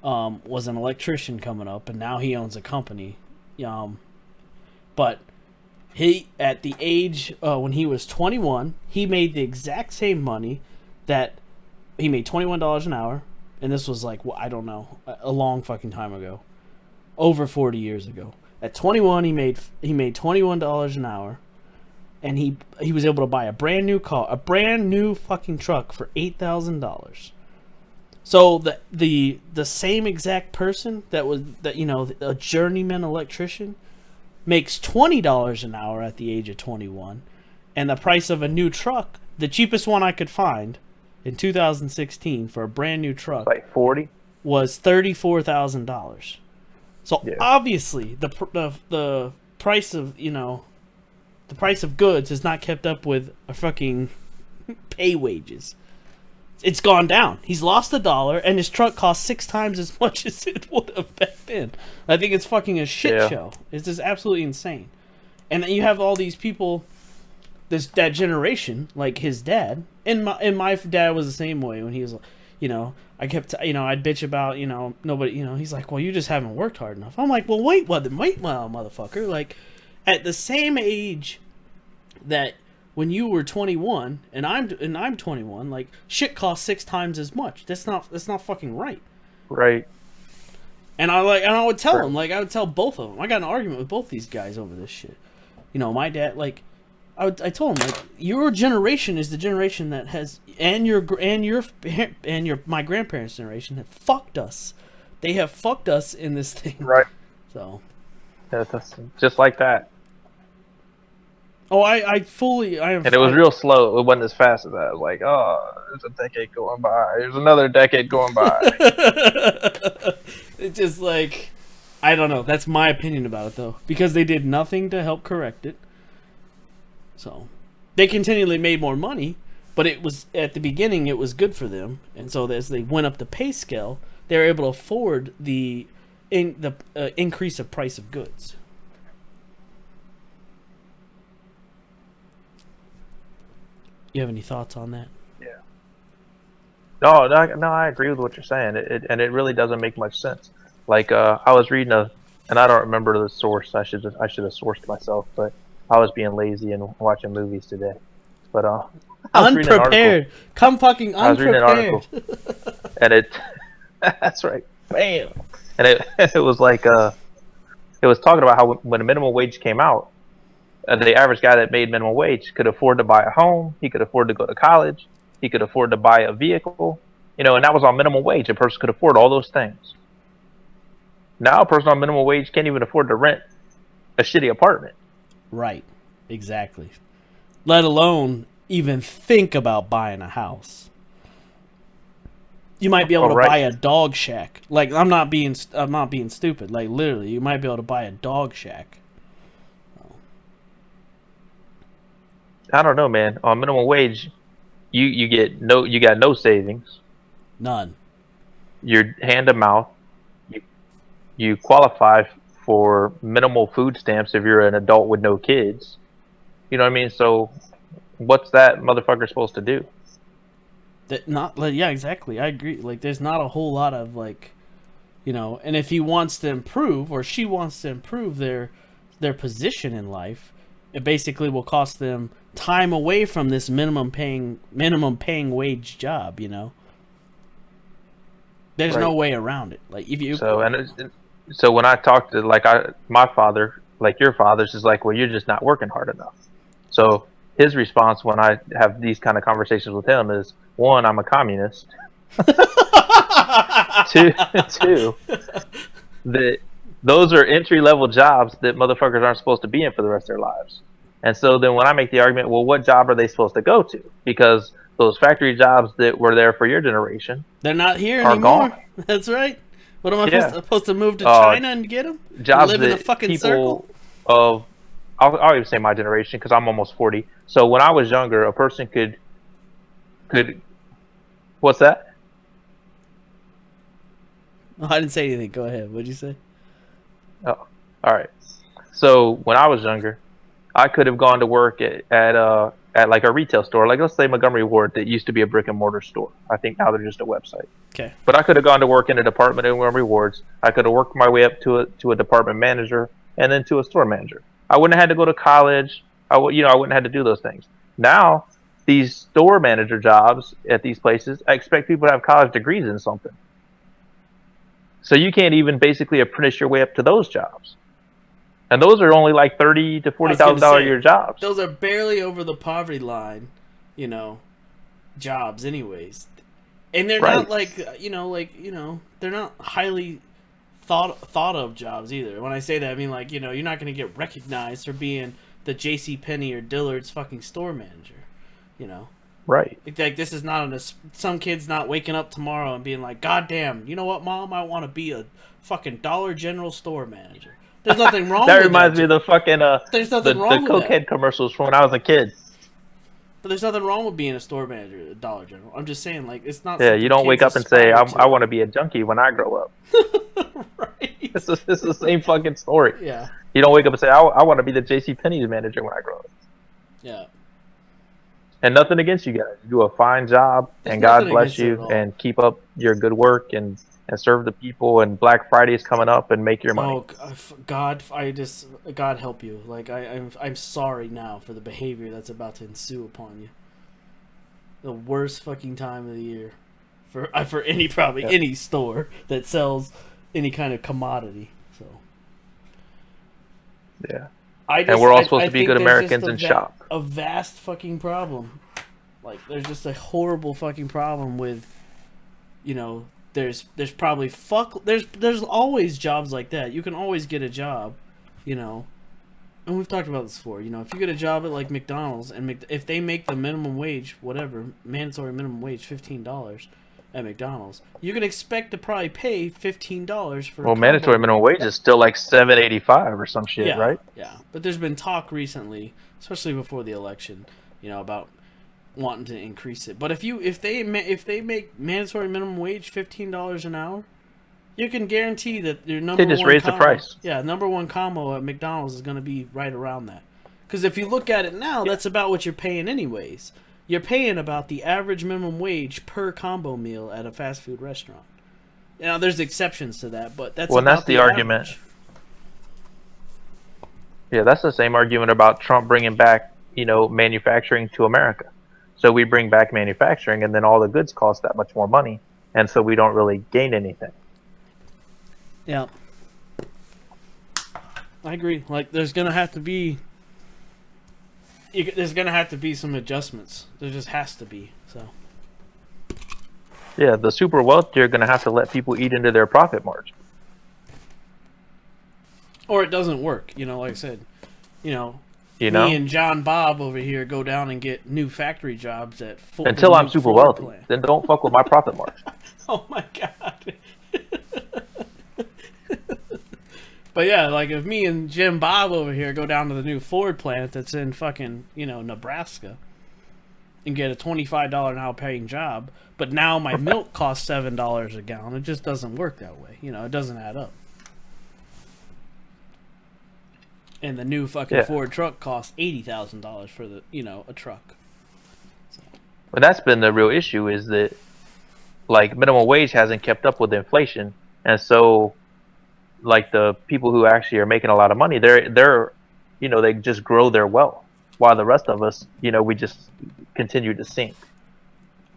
was an electrician coming up, and now he owns a company. But he, at the age, when he was 21, he made the exact same money that he made $21 an hour. And this was like, I don't know, a long fucking time ago. Over 40 years ago. At 21, he made $21 an hour, and he was able to buy a brand new car, a brand new fucking truck for $8,000. So the same exact person a journeyman electrician makes $20 an hour at the age of 21, and the price of a new truck, the cheapest one I could find in 2016 for a brand new truck, like 40, was $34,000. So yeah. Obviously, the price of the price of goods has not kept up with a fucking pay wages. It's gone down. He's lost $1, and his truck costs 6 times as much as it would have back then. I think it's fucking a shit show. It's just absolutely insane. And then you have all these people, that generation, like his dad, and my dad was the same way when he was, I kept, I'd bitch about, nobody, he's like, well, you just haven't worked hard enough. I'm like, well, wait, motherfucker. Like, at the same age that when you were 21 and I'm 21, like, shit costs 6 times as much. That's not fucking right. Right. And I would tell them, I would tell both of them. I got in an argument with both these guys over this shit. My dad, I told him, your generation is the generation that has, my grandparents' generation have fucked us. They have fucked us in this thing. Right. So. Yeah, that's just like that. Oh, I am. And it was real slow. It wasn't as fast as that. I was like, oh, there's a decade going by. There's another decade going by. It's just I don't know. That's my opinion about it, though. Because they did nothing to help correct it. So, they continually made more money, But it was at the beginning, it was good for them, and so as they went up the pay scale, they were able to afford the increase of price of goods. You have any thoughts on that? Yeah. No, I agree with what you're saying. And it really doesn't make much sense. Like I was reading and I don't remember the source. I should have sourced myself, but I was being lazy and watching movies today. But I was reading an unprepared. article. Come fucking unprepared. I was reading an article, and it that's right, bam, and it was like it was talking about how when the minimum wage came out, the average guy that made minimum wage could afford to buy a home, he could afford to go to college, he could afford to buy a vehicle, and that was on minimum wage. A person could afford all those things. Now a person on minimum wage can't even afford to rent a shitty apartment. Right, exactly. Let alone even think about buying a house. You might be able to buy a dog shack. Like I'm not being stupid. Like literally, you might be able to buy a dog shack. I don't know, man. On minimum wage, you got no savings. None. You're hand to mouth. You qualify for minimal food stamps if you're an adult with no kids. You know what I mean? So what's that motherfucker supposed to do? Yeah, exactly. I agree. Like there's not a whole lot of and if he wants to improve or she wants to improve their position in life, it basically will cost them time away from this minimum paying wage job, There's no way around it. Like if you so when I talk to my father, like your father's, is like, well, you're just not working hard enough. So his response when I have these kind of conversations with him is, one, I'm a communist. two, that those are entry level jobs that motherfuckers aren't supposed to be in for the rest of their lives. And so then when I make the argument, well, what job are they supposed to go to? Because those factory jobs that were there for your generation, they're not here are anymore. Gone. That's right. What am I supposed to move to China and get them? Jobs live in a fucking circle? I'll even say my generation because I'm almost 40. So when I was younger, a person could what's that? Oh, I didn't say anything. Go ahead. What'd you say? Oh, all right. So when I was younger, I could have gone to work at like a retail store, like let's say Montgomery Ward, that used to be a brick and mortar store. I think now they're just a website. Okay. But I could have gone to work in a department in Montgomery Wards. I could have worked my way up to a department manager and then to a store manager. I wouldn't have had to go to college. I wouldn't have had to do those things. Now, these store manager jobs at these places, I expect people to have college degrees in something. So you can't even basically apprentice your way up to those jobs. And those are only like $30,000 to $40,000 a year jobs. Those are barely over the poverty line, jobs anyways. And they're not they're not highly thought of jobs either. When I say that, I mean you're not going to get recognized for being the JCPenney or Dillard's fucking store manager, Right. Like this is not some kid's not waking up tomorrow and being like, God damn, you know what, Mom? I want to be a fucking Dollar General store manager. There's nothing wrong with that. That reminds me of the fucking there's nothing wrong with cokehead that. commercials from when I was a kid. But there's nothing wrong with being a store manager at Dollar General. I'm just saying, it's not. Yeah, you don't wake up and say, I want to be a junkie when I grow up. Right. It's the same fucking story. Yeah. You don't wake up and say, I want to be the JCPenney manager when I grow up. Yeah. And nothing against you guys. You do a fine job, and God bless you, and keep up your good work, and serve the people, and Black Friday is coming up, and make your money. Oh God! God help you. I'm sorry now for the behavior that's about to ensue upon you. The worst fucking time of the year for any store that sells any kind of commodity. So yeah, and we're all supposed to be good Americans and shop. A vast fucking problem. There's just a horrible fucking problem with, there's probably there's always jobs like that. You can always get a job, and we've talked about this before. If you get a job at McDonald's and if they make the minimum wage, whatever, mandatory minimum wage, $15 at McDonald's, you can expect to probably pay $15 for. Well, mandatory minimum wage is still like $7.85 or some shit, right? Yeah, but there's been talk recently, especially before the election, about wanting to increase it. But if they make mandatory minimum wage $15 an hour, you can guarantee that your number They just one raise the combo, price. yeah, number one combo at McDonald's is going to be right around that. Because if you look at it now, that's about what you're paying anyways. You're paying about the average minimum wage per combo meal at a fast food restaurant. Now, there's exceptions to that, but that's about that's the argument. average. Yeah, that's the same argument about Trump bringing back, manufacturing to America. So we bring back manufacturing, and then all the goods cost that much more money, and so we don't really gain anything. Yeah, I agree. Like, there's gonna have to be some adjustments. There just has to be. So. Yeah, the super wealthy are gonna have to let people eat into their profit margin. Or it doesn't work. Like I said, me and John Bob over here go down and get new factory jobs at until I'm super wealthy. Plant. Then don't fuck with my profit margin. Oh my god. But yeah, like if me and Jim Bob over here go down to the new Ford plant that's in fucking, Nebraska and get a $25 an hour paying job, but now my milk costs $7 a gallon, it just doesn't work that way. It doesn't add up. And the new fucking Ford truck costs $80,000 for a truck. So. But that's been the real issue is that, like, minimum wage hasn't kept up with inflation, and so, like, the people who actually are making a lot of money, they're they just grow their wealth, while the rest of us, we just continue to sink.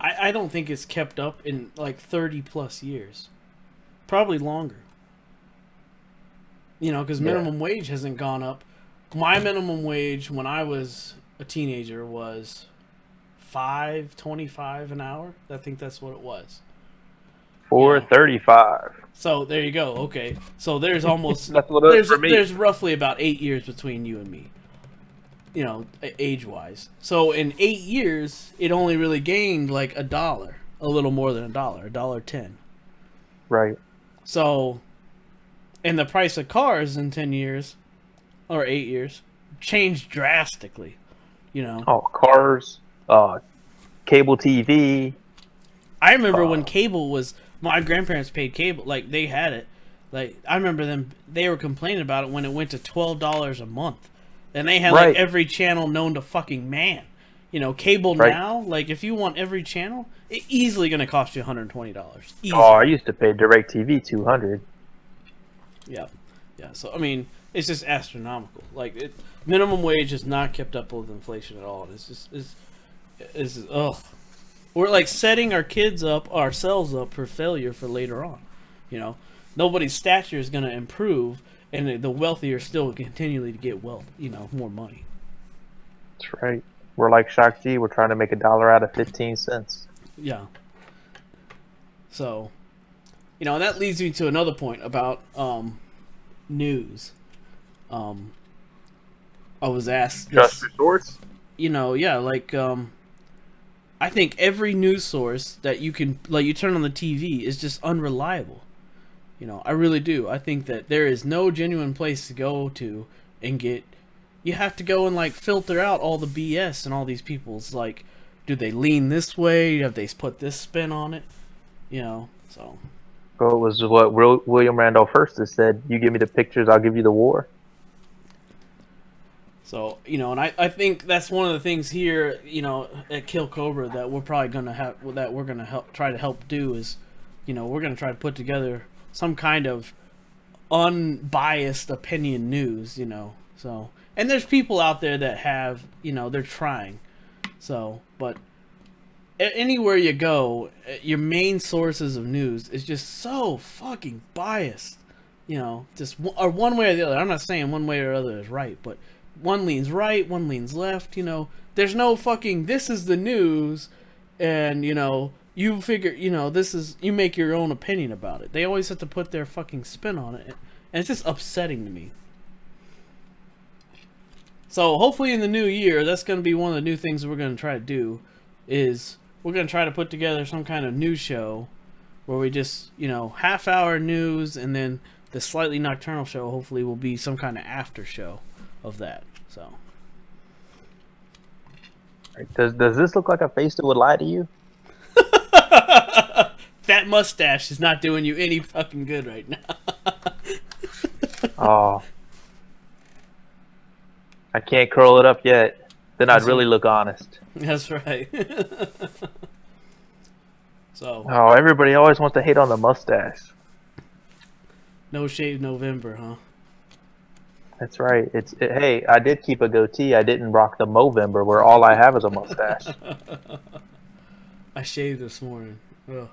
I don't think it's kept up in like 30 plus years, probably longer. Because minimum wage hasn't gone up. My minimum wage when I was a teenager was $5.25 an hour. I think that's what it was. $4.35. So there you go. Okay, so there's almost that's what it is for me. There's roughly about 8 years between you and me. Age wise. So in 8 years, it only really gained like $1, a little more than $1, $1.10. Right. So. And the price of cars in 10 years, or 8 years, changed drastically, Oh, cars, cable TV. I remember when cable was, my grandparents paid cable, like, they had it. Like, I remember they were complaining about it when it went to $12 a month. And they had, like, every channel known to fucking man. Cable now, like, if you want every channel, it's easily going to cost you $120. Easily. Oh, I used to pay DirecTV $200. Yeah. So I mean, it's just astronomical. Like minimum wage has not kept up with inflation at all. It's ugh. We're like setting ourselves up for failure for later on. Nobody's stature is going to improve, and the wealthy are still continually to get wealth. More money. That's right. We're like Shakti. We're trying to make $1 out of 15 cents. Yeah. So. And that leads me to another point about news. I was asked this, trust your source. I think every news source that you can, like, you turn on the TV is just unreliable. I really do. I think that there is no genuine place to go to and get. You have to go and like filter out all the BS and all these people's like, do they lean this way? Have they put this spin on it? So. Well, it was what William Randolph Hearst has said. You give me the pictures, I'll give you the war. So, and I think that's one of the things here, at Kill Cobra that we're probably going to try to help do is, we're going to try to put together some kind of unbiased opinion news, So, and there's people out there that have, they're trying. So, but anywhere you go, your main sources of news is just so fucking biased. Just or one way or the other. I'm not saying one way or the other is right, but one leans right, one leans left. There's no fucking this is the news, and you figure this is you make your own opinion about it. They always have to put their fucking spin on it, and it's just upsetting to me. So hopefully in the new year, that's going to be one of the new things that we're going to try to do is. We're going to try to put together some kind of news show where we just, half-hour news, and then the slightly nocturnal show hopefully will be some kind of after show of that. So Does this look like a face that would lie to you? That mustache is not doing you any fucking good right now. Oh, I can't curl it up yet. Then I'd really look honest. That's right. So. Oh, everybody always wants to hate on the mustache. No shave November, huh? That's right. Hey, I did keep a goatee. I didn't rock the Movember, where all I have is a mustache. I shaved this morning. Ugh.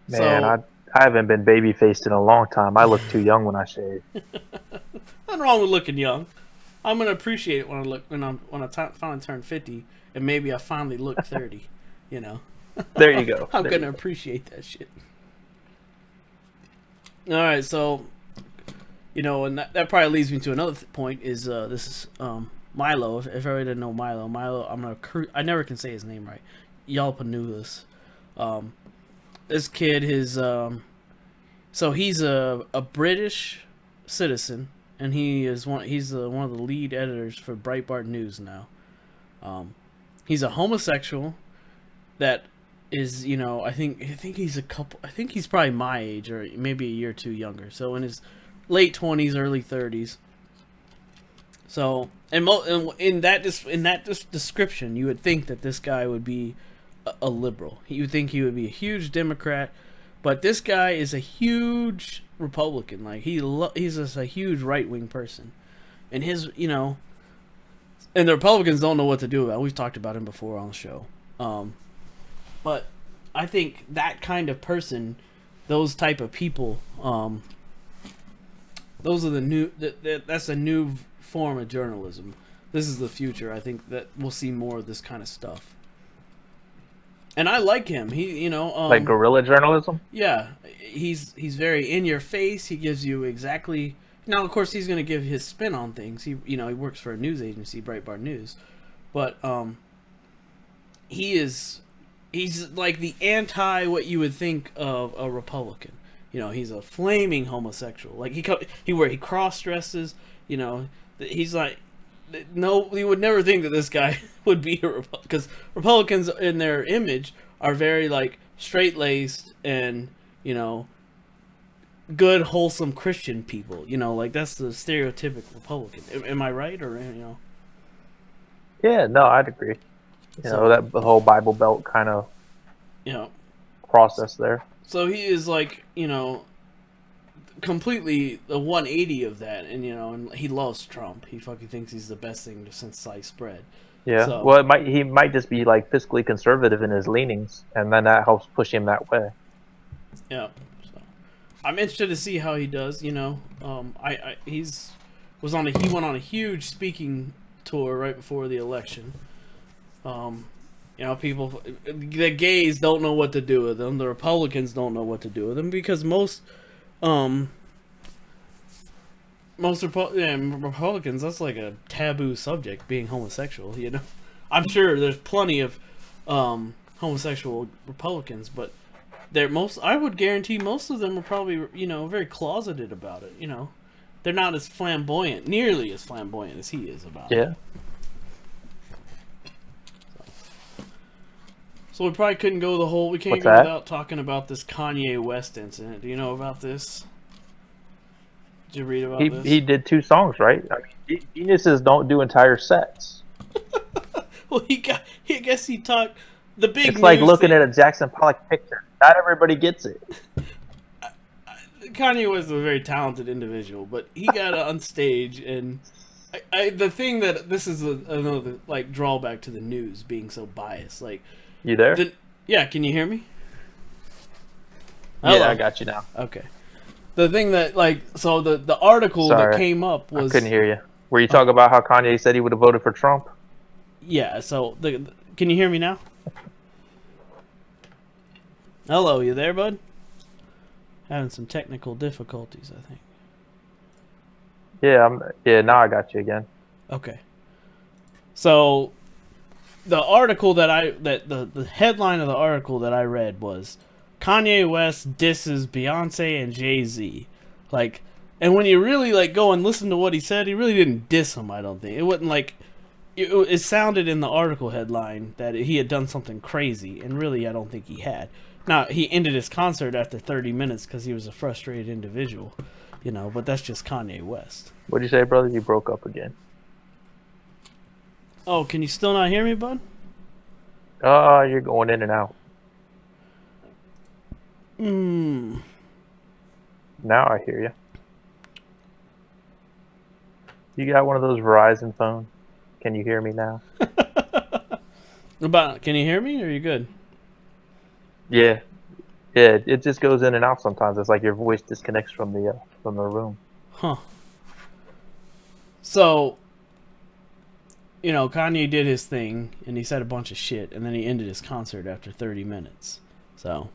Man, I haven't been baby faced in a long time. I look too young when I shave. Nothing wrong with looking young. I'm gonna appreciate it when I finally turn 50, and maybe I finally look 30. You know. There you go. I'm gonna appreciate that shit. All right, so and that probably leads me to another point. Is this is Milo? If everybody didn't know Milo, I never can say his name right. Yalpanulis. This kid, so he's a British citizen, and he's one of the lead editors for Breitbart News now. He's a homosexual that is, I think he's probably my age, or maybe a year or two younger. So in his late 20s, early 30s. So in that description, you would think that this guy would be a liberal. You would think he would be a huge Democrat, but this guy is a huge Republican. Like he's just a huge right wing person, and and the Republicans don't know what to do about it. We've talked about him before on the show. But I think that kind of person, those type of people, those are the new. That's a new form of journalism. This is the future. I think that we'll see more of this kind of stuff. And I like him. He, like guerrilla journalism. Yeah, he's very in your face. He gives you exactly. Now, of course, he's going to give his spin on things. He works for a news agency, Breitbart News, but he's like the anti what you would think of a Republican. He's a flaming homosexual. Like he cross dresses. He's like. No, you would never think that this guy would be a Republican, because Republicans in their image are very like straight-laced and good, wholesome Christian people. Like that's the stereotypical Republican. Am I right, or Yeah, no, I'd agree. That the whole Bible Belt kind of process there. So he is like completely the 180 of that, and he loves Trump. He fucking thinks he's the best thing since sliced bread. Yeah. So, well, he might just be like fiscally conservative in his leanings, and then that helps push him that way. Yeah. So I'm interested to see how he does. He went on a huge speaking tour right before the election. People, the gays don't know what to do with him. The Republicans don't know what to do with him, because most Republicans, that's like a taboo subject, being homosexual. I'm sure there's plenty of homosexual Republicans, but I would guarantee most of them are probably very closeted about it. They're not as flamboyant, nearly as flamboyant as he is about it. Yeah. So we probably couldn't go we can't go without talking about this Kanye West incident. Do you know about this? Did you read about this? He did 2 songs, right? I mean, geniuses don't do entire sets. Well, I guess he talked the big. It's like looking at a Jackson Pollock picture. Not everybody gets it. Kanye was a very talented individual, but he got on stage, and the thing that this is another like drawback to the news being so biased. Like, you there? Yeah, can you hear me? Yeah, I got you now. Okay. The thing that the article that came up was, I couldn't hear you. Were you talking about how Kanye said he would have voted for Trump? Yeah. So can you hear me now? Hello, you there, bud? Having some technical difficulties, I think. Yeah, now I got you again. Okay. So the article the headline of the article that I read was Kanye West disses Beyonce and Jay-Z. Like, and when you really go and listen to what he said, he really didn't diss them, I don't think. It wasn't like it sounded in the article headline that he had done something crazy, and really, I don't think he had. Now, he ended his concert after 30 minutes because he was a frustrated individual, but that's just Kanye West. What'd you say, brother? You broke up again. Oh, can you still not hear me, bud? You're going in and out. Now I hear you. You got one of those Verizon phones? Can you hear me now? Can you hear me? Or are you good? Yeah. Yeah, it just goes in and out sometimes. It's like your voice disconnects from the room. Huh. So, Kanye did his thing, and he said a bunch of shit, and then he ended his concert after 30 minutes. So,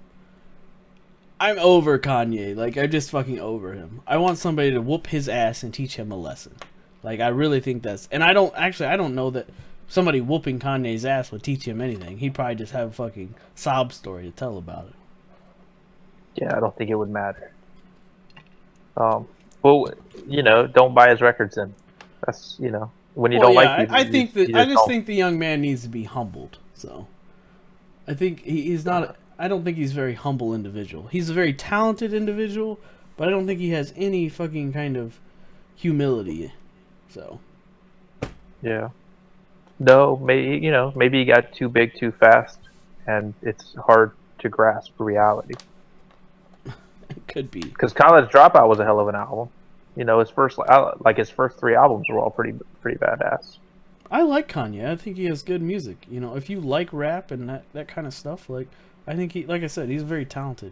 I'm over Kanye. Like, I'm just fucking over him. I want somebody to whoop his ass and teach him a lesson. Like, I really think that's... And I don't know that somebody whooping Kanye's ass would teach him anything. He'd probably just have a fucking sob story to tell about it. Yeah, I don't think it would matter. Well, don't buy his records then. That's, when you don't like people, I think that I just don't. think the young man needs to be humbled. So, I think he's not. I don't think he's a very humble individual. He's a very talented individual, but I don't think he has any fucking kind of humility. So, Yeah. No, maybe he got too big too fast, and it's hard to grasp reality. it could be. Because College Dropout was a hell of an album. His first 3 albums were all pretty badass. I like Kanye. I think he has good music. If you like rap and that kind of stuff, like I think like I said, he's very talented.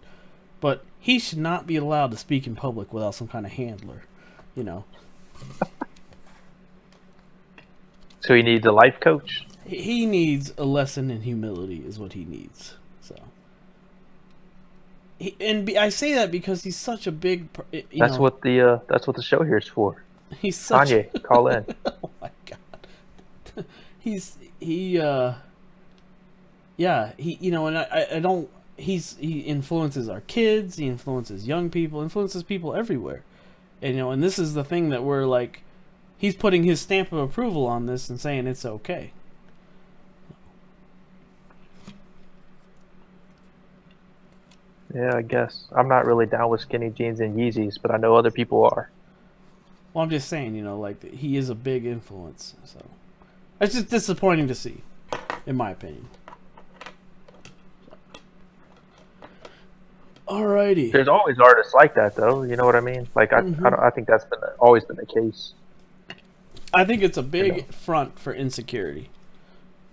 But he should not be allowed to speak in public without some kind of handler. So he needs a life coach? He needs a lesson in humility is what he needs. So, I say that because he's such a big. That's what the show here is for. He's such Kanye, call in. Oh my god. And I don't. He influences our kids. He influences young people. Influences people everywhere. And this is the thing that we're like. He's putting his stamp of approval on this and saying it's okay. Yeah, I guess. I'm not really down with skinny jeans and Yeezys, but I know other people are. Well, I'm just saying, like, he is a big influence. So it's just disappointing to see, in my opinion. Alrighty. There's always artists like that, though. You know what I mean? Like, I think that's always been the case. I think it's a big front for insecurity.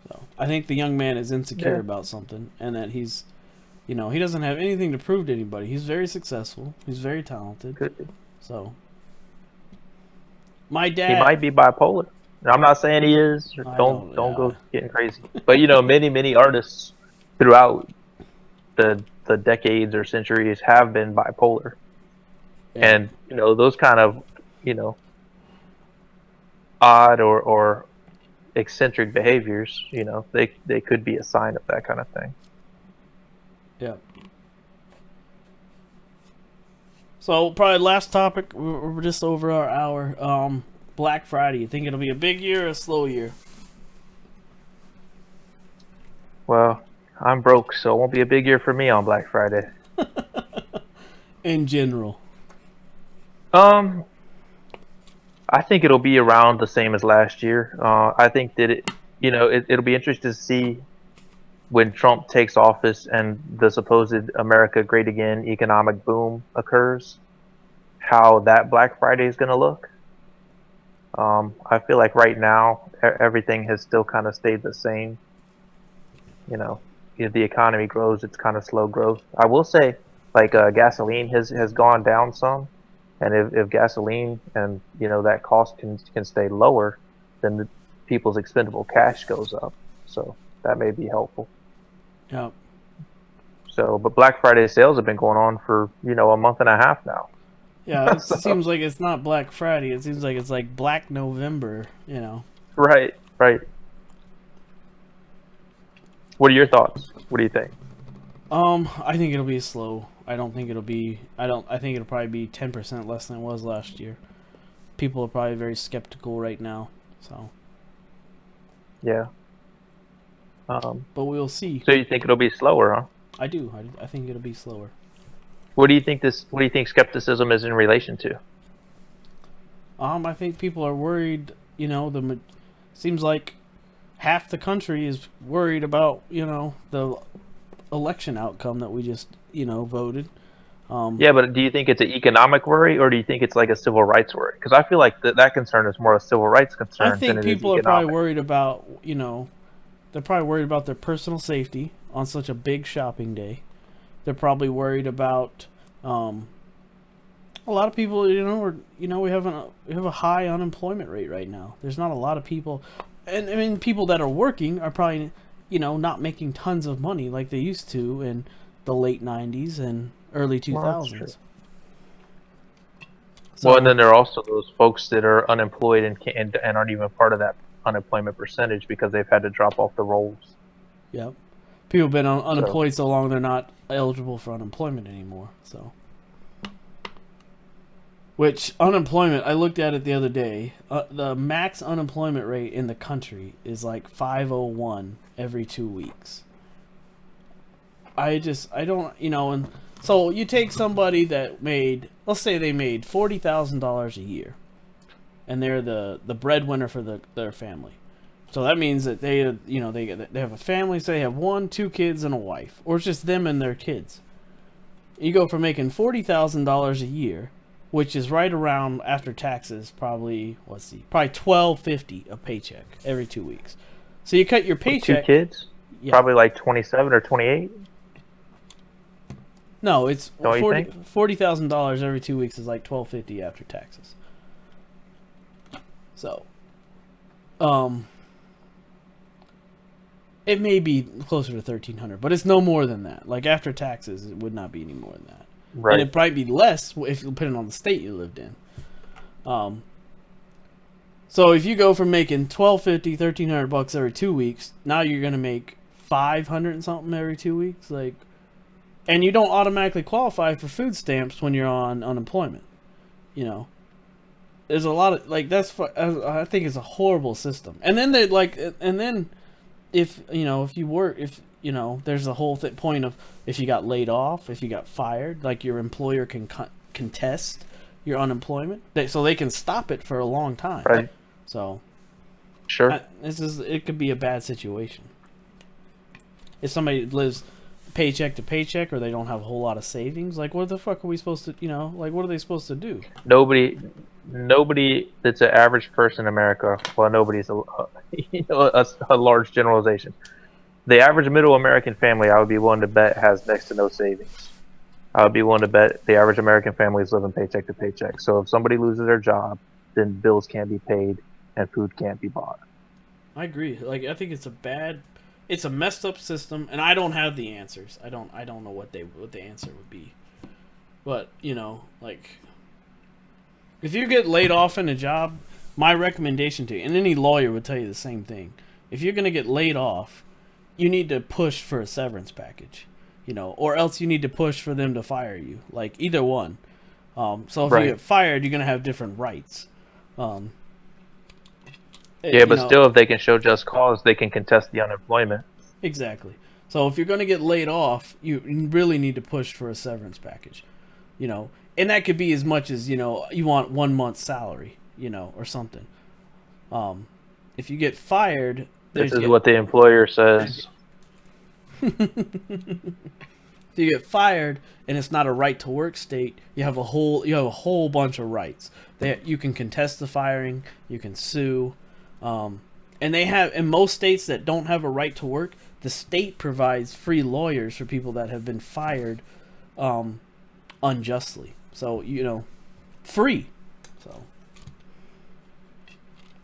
So I think the young man is insecure about something, and that he's, he doesn't have anything to prove to anybody. He's very successful. He's very talented. Could be. So my dad. He might be bipolar. I'm not saying he is. Don't go getting crazy. But many artists throughout the decades or centuries have been bipolar, and those kind of odd or eccentric behaviors, they could be a sign of that kind of thing. Yeah. So probably last topic. We're just over our hour. Black Friday. You think it'll be a big year or a slow year? Well, I'm broke, so it won't be a big year for me on Black Friday. In general. I think it'll be around the same as last year. I think that it'll be interesting to see when Trump takes office and the supposed America Great Again economic boom occurs, how that Black Friday is going to look. I feel like right now everything has still kind of stayed the same. If the economy grows, it's kind of slow growth. I will say, like gasoline has gone down some, and if gasoline and that cost can stay lower, then the people's expendable cash goes up. So that may be helpful. Yeah. So, but Black Friday sales have been going on for a month and a half now. Yeah, it seems like it's not Black Friday. It seems like it's like Black November. Right. What are your thoughts? What do you think? I think it'll be slow. I think it'll probably be 10% less than it was last year. People are probably very skeptical right now. So Yeah. But we'll see. So you think it'll be slower, huh? I do. I think it'll be slower. What do you think skepticism is in relation to? I think people are worried. Seems like half the country is worried about the election outcome that we just voted. Yeah, but do you think it's an economic worry, or do you think it's like a civil rights worry? Because I feel like that concern is more a civil rights I concern than think it is people are probably economic. worried about they're probably worried about their personal safety on such a big shopping day. They're probably worried about a lot of people. We have a high unemployment rate right now. There's not a lot of people, and I mean people that are working are probably not making tons of money like they used to in the late '90s and early 2000s. So, Well, and then there are also those folks that are unemployed and aren't even part of that unemployment percentage because they've had to drop off the rolls. Yep. People have been unemployed so long they're not eligible for unemployment anymore. So, which unemployment? I looked at it the other day. The max unemployment rate in the country is like 501 every 2 weeks. I don't, and so you take somebody that made, let's say they made $40,000 a year, and they're the breadwinner for their family. So that means that they have a family. So they have 2 kids and a wife, or it's just them and their kids. You go from making $40,000 a year, which is right around after taxes, probably $12.50 a paycheck every 2 weeks. So you cut your paycheck. With 2 kids, yeah. Probably like 27 or 28. No, it's $40,000 every 2 weeks is like $12.50 after taxes. So, it may be closer to $1,300, but it's no more than that. Like after taxes, it would not be any more than that. Right. And it'd probably be less if you put it on the state you lived in. So if you go from making $1,250, $1,300 every 2 weeks, now you're gonna make $500 and something every 2 weeks, like. And you don't automatically qualify for food stamps when you're on unemployment. There's a lot of I think it's a horrible system. And then if you work, there's a whole point of if you got laid off, if you got fired, like your employer can contest your unemployment, so they can stop it for a long time. Right. So, sure, it could be a bad situation if somebody lives paycheck to paycheck, or they don't have a whole lot of savings. Like, what the fuck are we supposed to, what are they supposed to do? Nobody that's an average person in America. Well, nobody's a large generalization. The average middle American family, I would be willing to bet, has next to no savings. I would be willing to bet the average American family is living paycheck to paycheck. So if somebody loses their job, then bills can't be paid and food can't be bought. I agree. Like, I think it's a messed up system, and I don't have the answers. I don't know what the answer would be. But, if you get laid off in a job, my recommendation to you, and any lawyer would tell you the same thing, if you're going to get laid off, you need to push for a severance package, or else you need to push for them to fire you, like either one. So if you get fired, you're going to have different rights. But still, if they can show just cause, they can contest the unemployment. Exactly. So if you're going to get laid off, you really need to push for a severance package, and that could be as much as, you want 1 month's salary, or something. If you get fired, this is what the employer says. If you get fired and it's not a right to work state, you have a whole bunch of rights. You can contest the firing, you can sue. And they have, in most states that don't have a right to work, the state provides free lawyers for people that have been fired unjustly. So, free. So,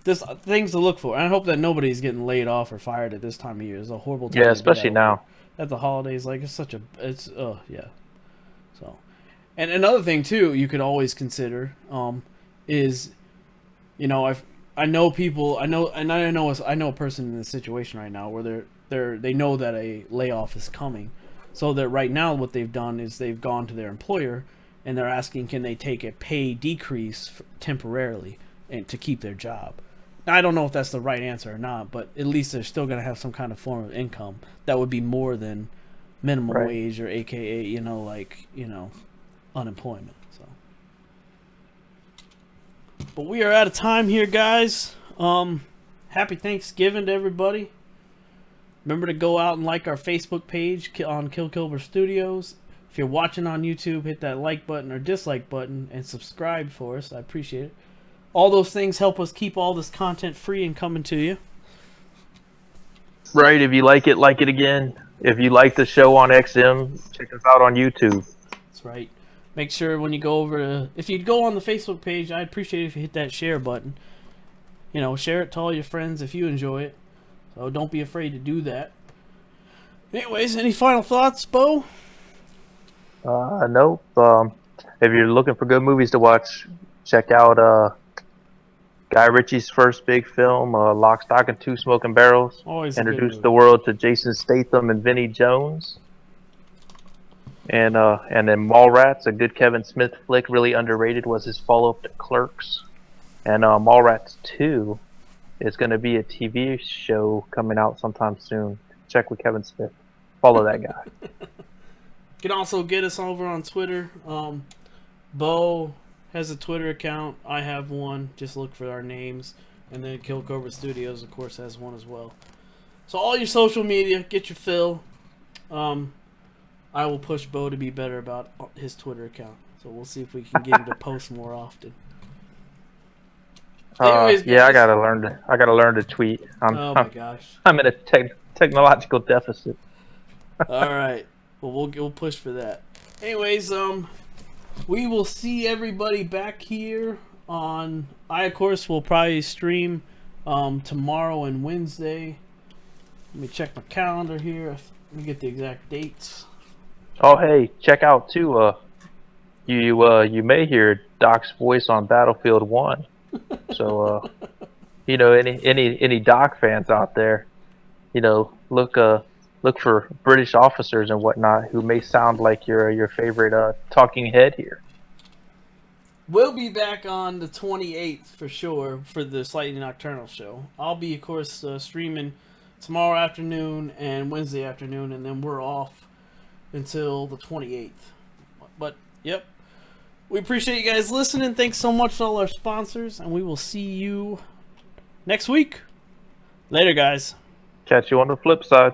just things to look for. And I hope that nobody's getting laid off or fired at this time of year. It's a horrible time. Yeah, especially now. At the holidays, yeah. So, and another thing too, you could always consider is, I know a person in this situation right now where they know that a layoff is coming, so that right now what they've done is they've gone to their employer and they're asking, can they take a pay decrease temporarily and to keep their job. I don't know if that's the right answer or not, but at least they're still going to have some kind of form of income that would be more than minimum Right. wage or AKA, unemployment. So, but we are out of time here, guys. Happy Thanksgiving to everybody. Remember to go out and like our Facebook page on Kill Cobra Studios. If you're watching on YouTube, hit that like button or dislike button and subscribe for us. I appreciate it. All those things help us keep all this content free and coming to you. Right. If you like it again. If you like the show on XM, check us out on YouTube. That's right. Make sure when you go over to... If you go on the Facebook page, I'd appreciate it if you hit that share button. Share it to all your friends if you enjoy it. So don't be afraid to do that. Anyways, any final thoughts, Bo? Nope. If you're looking for good movies to watch, check out Guy Ritchie's first big film, Lock, Stock, and Two Smoking Barrels. Always a good Introduced movie. the world to Jason Statham and Vinnie Jones. And then Mallrats, a good Kevin Smith flick, really underrated, was his follow-up to Clerks. And Mallrats 2 is going to be a TV show coming out sometime soon. Check with Kevin Smith. Follow that guy. You can also get us over on Twitter. Bo has a Twitter account. I have one. Just look for our names. And then Kill Cobra Studios, of course, has one as well. So all your social media, get your fill. I will push Bo to be better about his Twitter account. So we'll see if we can get him to post more often. Anyways, Yeah, I guys. gotta learn to tweet. Oh my gosh. I'm in a technological deficit. All right. Well, we'll push for that. Anyways, we will see everybody back here on. I of course will probably stream tomorrow and Wednesday. Let me check my calendar here. Let me get the exact dates. Oh, hey, check out too. You may hear Doc's voice on Battlefield 1. So, any Doc fans out there, look for British officers and whatnot who may sound like your favorite talking head here. We'll be back on the 28th for sure for the Slightly Nocturnal show. I'll be, of course, streaming tomorrow afternoon and Wednesday afternoon, and then we're off until the 28th. But, yep. We appreciate you guys listening. Thanks so much to all our sponsors, and we will see you next week. Later, guys. Catch you on the flip side.